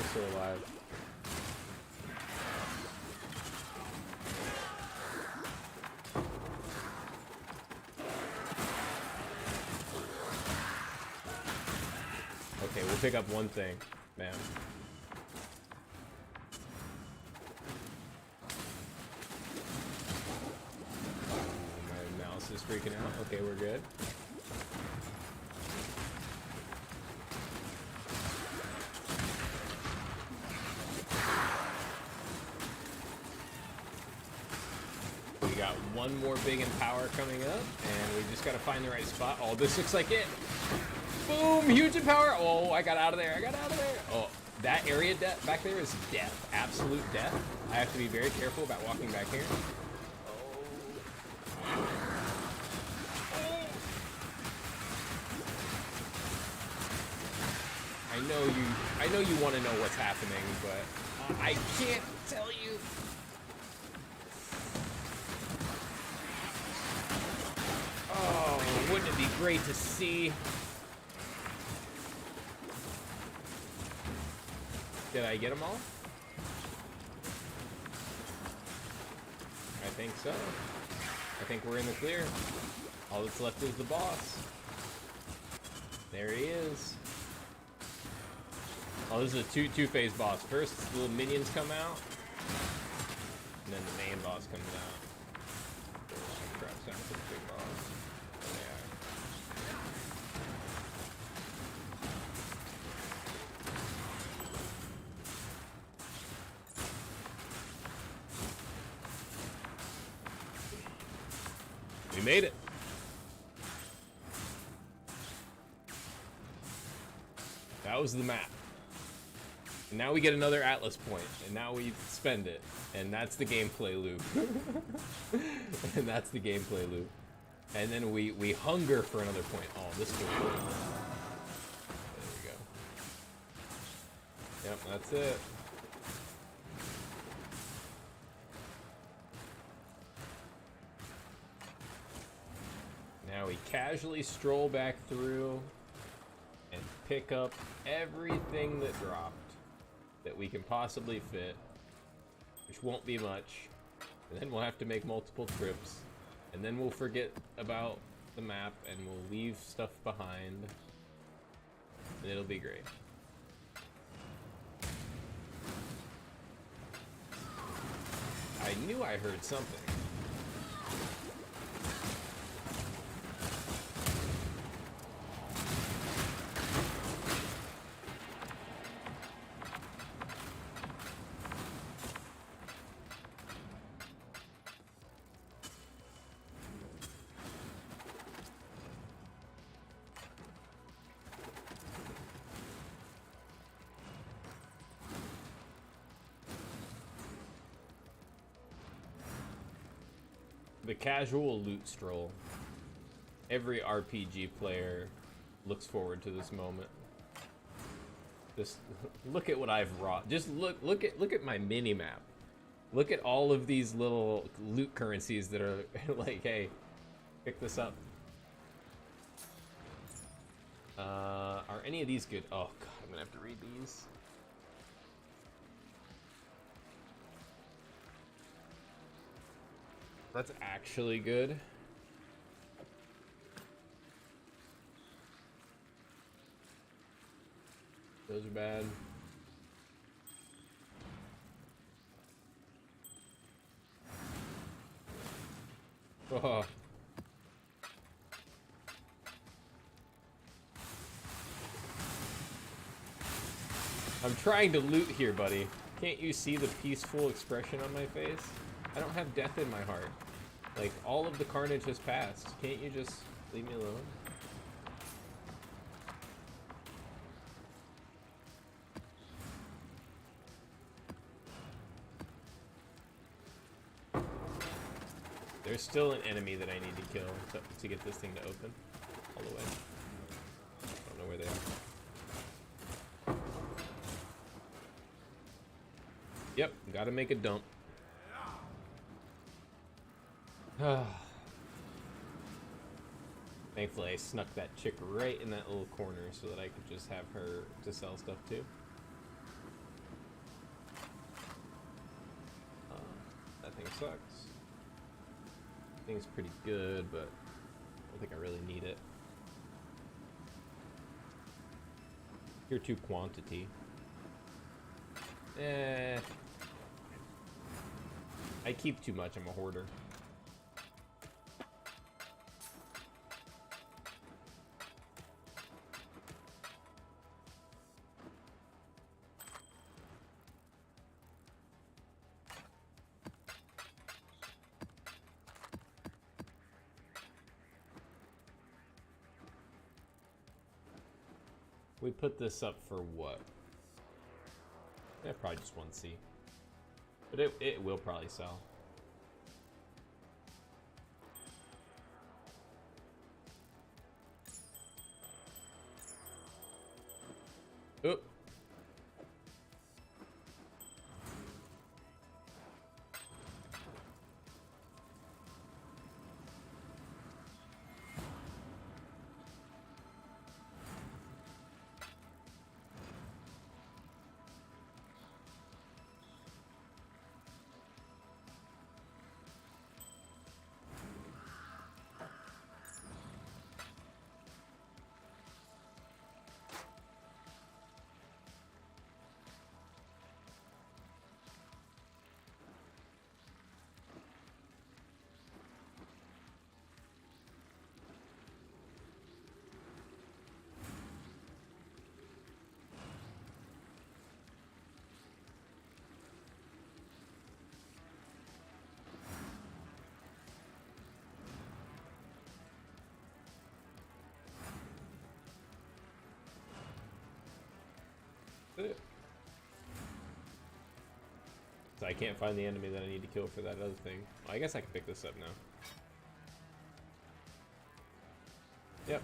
Okay, we'll pick up one thing. Man. My mouse is freaking out. Okay, we're good. We got one more big empower coming up, and we just gotta find the right spot. Oh, this looks like it. Boom! Huge empower! Oh, I got out of there. Oh, that area back there is death. Absolute death. I have to be very careful about walking back here. I know you want to know what's happening, but I can't tell you. Oh, wouldn't it be great to see? Did I get them all? I think so. I think we're in the clear. All that's left is the boss. There he is. Oh, this is a two-phase boss. First, the little minions come out, and then the main boss comes out. Crap, sounds like a big boss. We made it. That was the map. And now we get another Atlas point, and now we spend it. And that's the gameplay loop. And that's the gameplay loop. And then we hunger for another point. Oh, this feels good. There we go. Yep, that's it. Now we casually stroll back through and pick up everything that dropped that we can possibly fit, which won't be much. And then we'll have to make multiple trips, and then we'll forget about the map and we'll leave stuff behind, and it'll be great. I knew I heard something. The casual loot stroll. Every RPG player looks forward to this moment. Just look at what I've wrought. Just look at my mini map. Look at all of these little loot currencies that are like, hey, pick this up. Are any of these good? Oh god, I'm gonna have to read these. That's actually good. Those are bad. Oh. I'm trying to loot here, buddy. Can't you see the peaceful expression on my face? I don't have death in my heart. Like, all of the carnage has passed. Can't you just leave me alone? There's still an enemy that I need to kill to get this thing to open all the way. I don't know where they are. Yep, gotta make a dump. Thankfully, I snuck that chick right in that little corner so that I could just have her to sell stuff to. That thing sucks. Thing's pretty good, but I don't think I really need it. Tier 2 quantity. I keep too much, I'm a hoarder. We put this up for what? Yeah, probably just 1C. But it will probably sell. Oop. So I can't find the enemy that I need to kill for that other thing. Well, I guess I can pick this up now. Yep.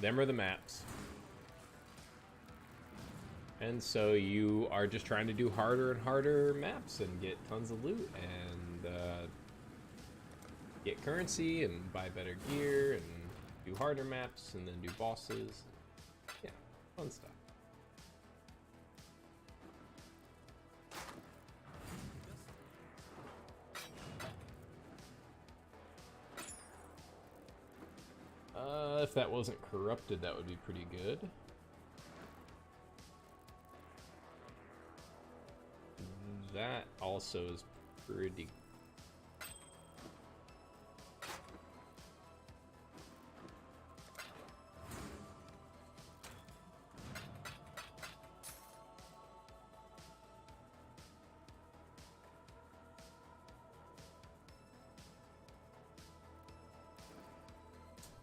Them are the maps. And so you are just trying to do harder and harder maps and get tons of loot and get currency and buy better gear and do harder maps and then do bosses. Yeah, fun stuff. If that wasn't corrupted, that would be pretty good. That also is pretty.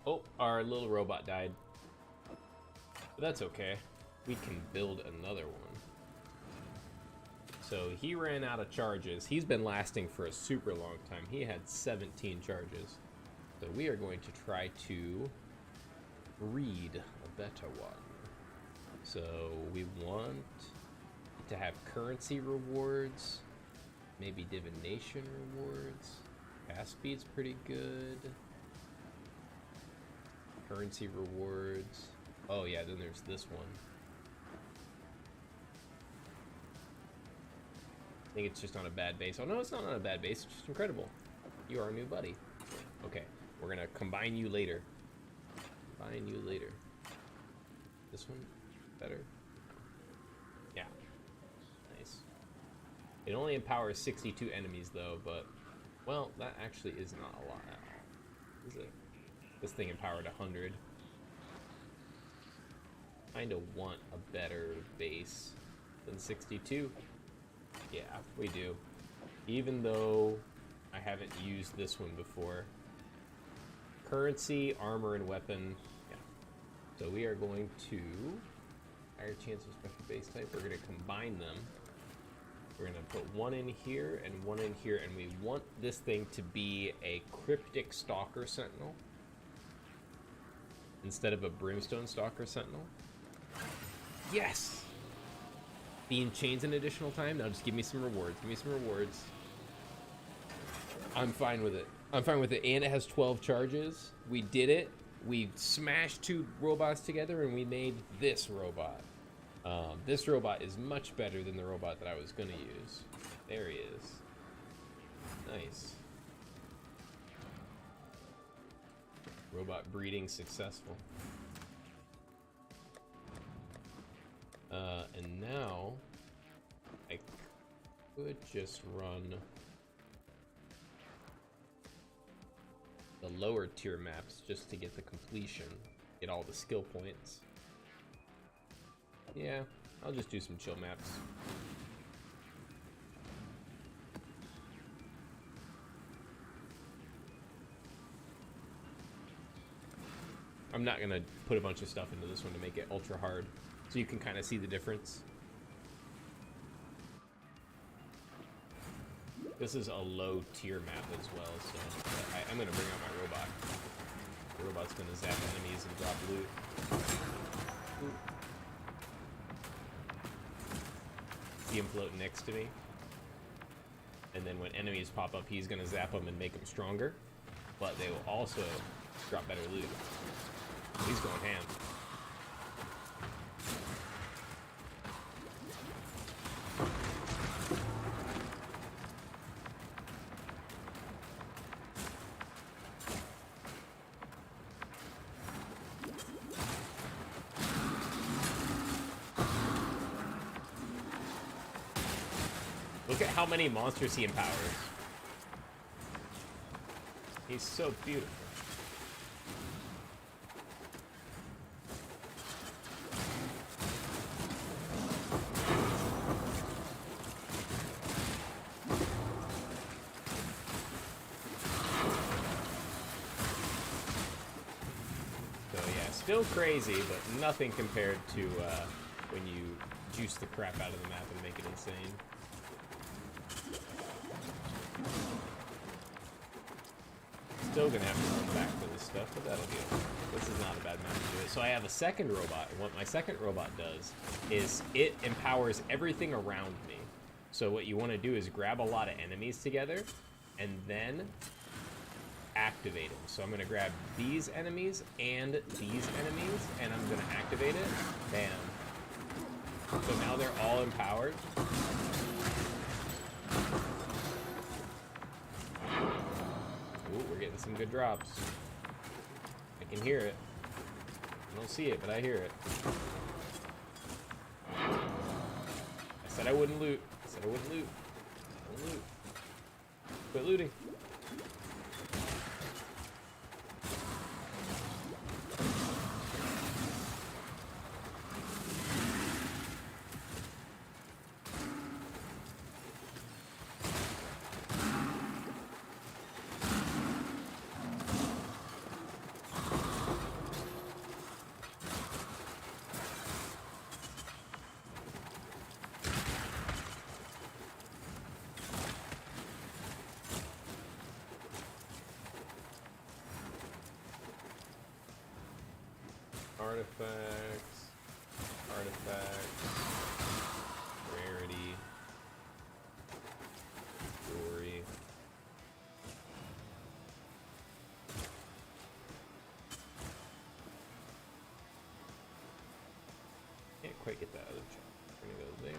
Oh, our little robot died. But that's okay. We can build another one. So he ran out of charges. He's been lasting for a super long time. He had 17 charges. So we are going to try to breed a better one. So we want to have currency rewards, maybe divination rewards. Cast speed's pretty good. Currency rewards. Oh yeah, then there's this one. I think it's just on a bad base. Oh no, it's not on a bad base. It's just incredible. You are our new buddy. Okay, we're gonna combine you later. Combine you later. This one better. Yeah. Nice. It only empowers 62 enemies though, but well, that actually is not a lot at all. Is it? This thing empowered 100. Kinda want a better base than 62. Yeah, we do. Even though I haven't used this one before. Currency, armor, and weapon. Yeah. So we are going to higher chance of special base type. We're going to combine them. We're going to put one in here and one in here, and we want this thing to be a Cryptic Stalker Sentinel instead of a Brimstone Stalker Sentinel. Yes! Being chains an additional time? Now just give me some rewards. Give me some rewards. I'm fine with it. I'm fine with it. And it has 12 charges. We did it. We smashed 2 robots together and we made this robot. This robot is much better than the robot that I was going to use. There he is. Nice. Robot breeding successful. And now I could just run the lower tier maps just to get the completion, get all the skill points. Yeah, I'll just do some chill maps. I'm not gonna put a bunch of stuff into this one to make it ultra hard, so you can kind of see the difference. This is a low tier map as well, so I'm gonna bring out my robot. The robot's gonna zap enemies and drop loot. Ooh. See him floating next to me. And then when enemies pop up, he's gonna zap them and make them stronger. But they will also drop better loot. He's going ham. Look at how many monsters he empowers. He's so beautiful. So yeah, still crazy, but nothing compared to when you juice the crap out of the map and make it insane. Still gonna have to run back for this stuff, but that'll be okay. This is not a bad map to do it. So I have a second robot, and what my second robot does is it empowers everything around me. So what you want to do is grab a lot of enemies together, and then activate them. So I'm gonna grab these enemies and these enemies, and I'm gonna activate it. Bam. So now they're all empowered. Ooh, we're getting some good drops. I can hear it. I don't see it, but I hear it. I said I wouldn't loot. I said I wouldn't loot. I wouldn't loot. Quit looting. artifacts, rarity, jewelry. Can't quite get that other chunk. We're gonna go there.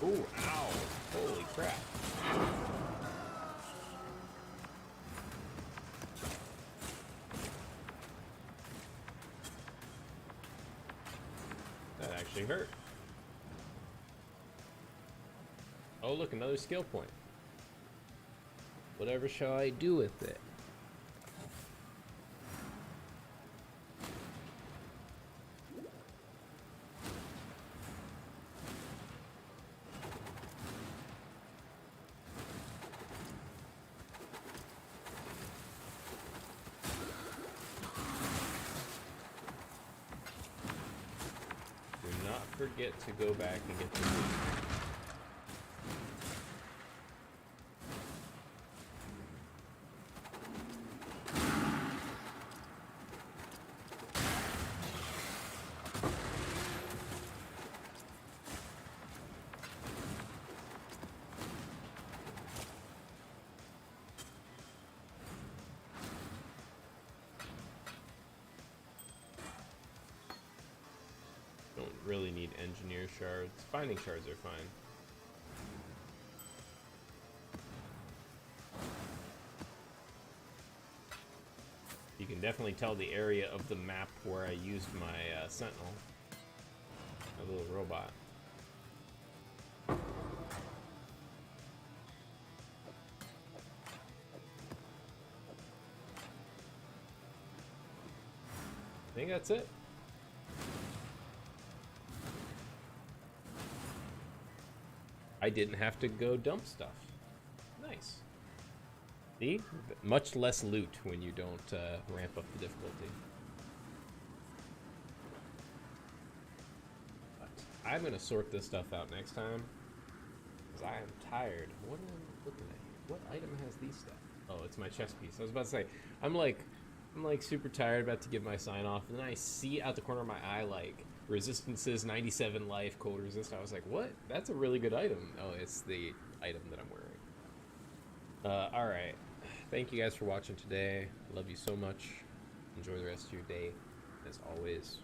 Ooh, ow. Holy crap. That actually hurt. Oh, look, another skill point. Whatever shall I do with it? Forget to go back and get the loot. Really need engineer shards. Finding shards are fine. You can definitely tell the area of the map where I used my sentinel, my little robot. I think that's it. I didn't have to go dump stuff. Nice. See? Much less loot when you don't ramp up the difficulty. But I'm gonna sort this stuff out next time, because I am tired. What am I looking at here? What item has these stuff? Oh, it's my chest piece. I was about to say, I'm like super tired, about to give my sign off, and then I see out the corner of my eye, like, resistances 97 life, cold resist. I was like, what? That's a really good item. Oh, it's the item that I'm wearing. Alright. Thank you guys for watching today. Love you so much. Enjoy the rest of your day. As always,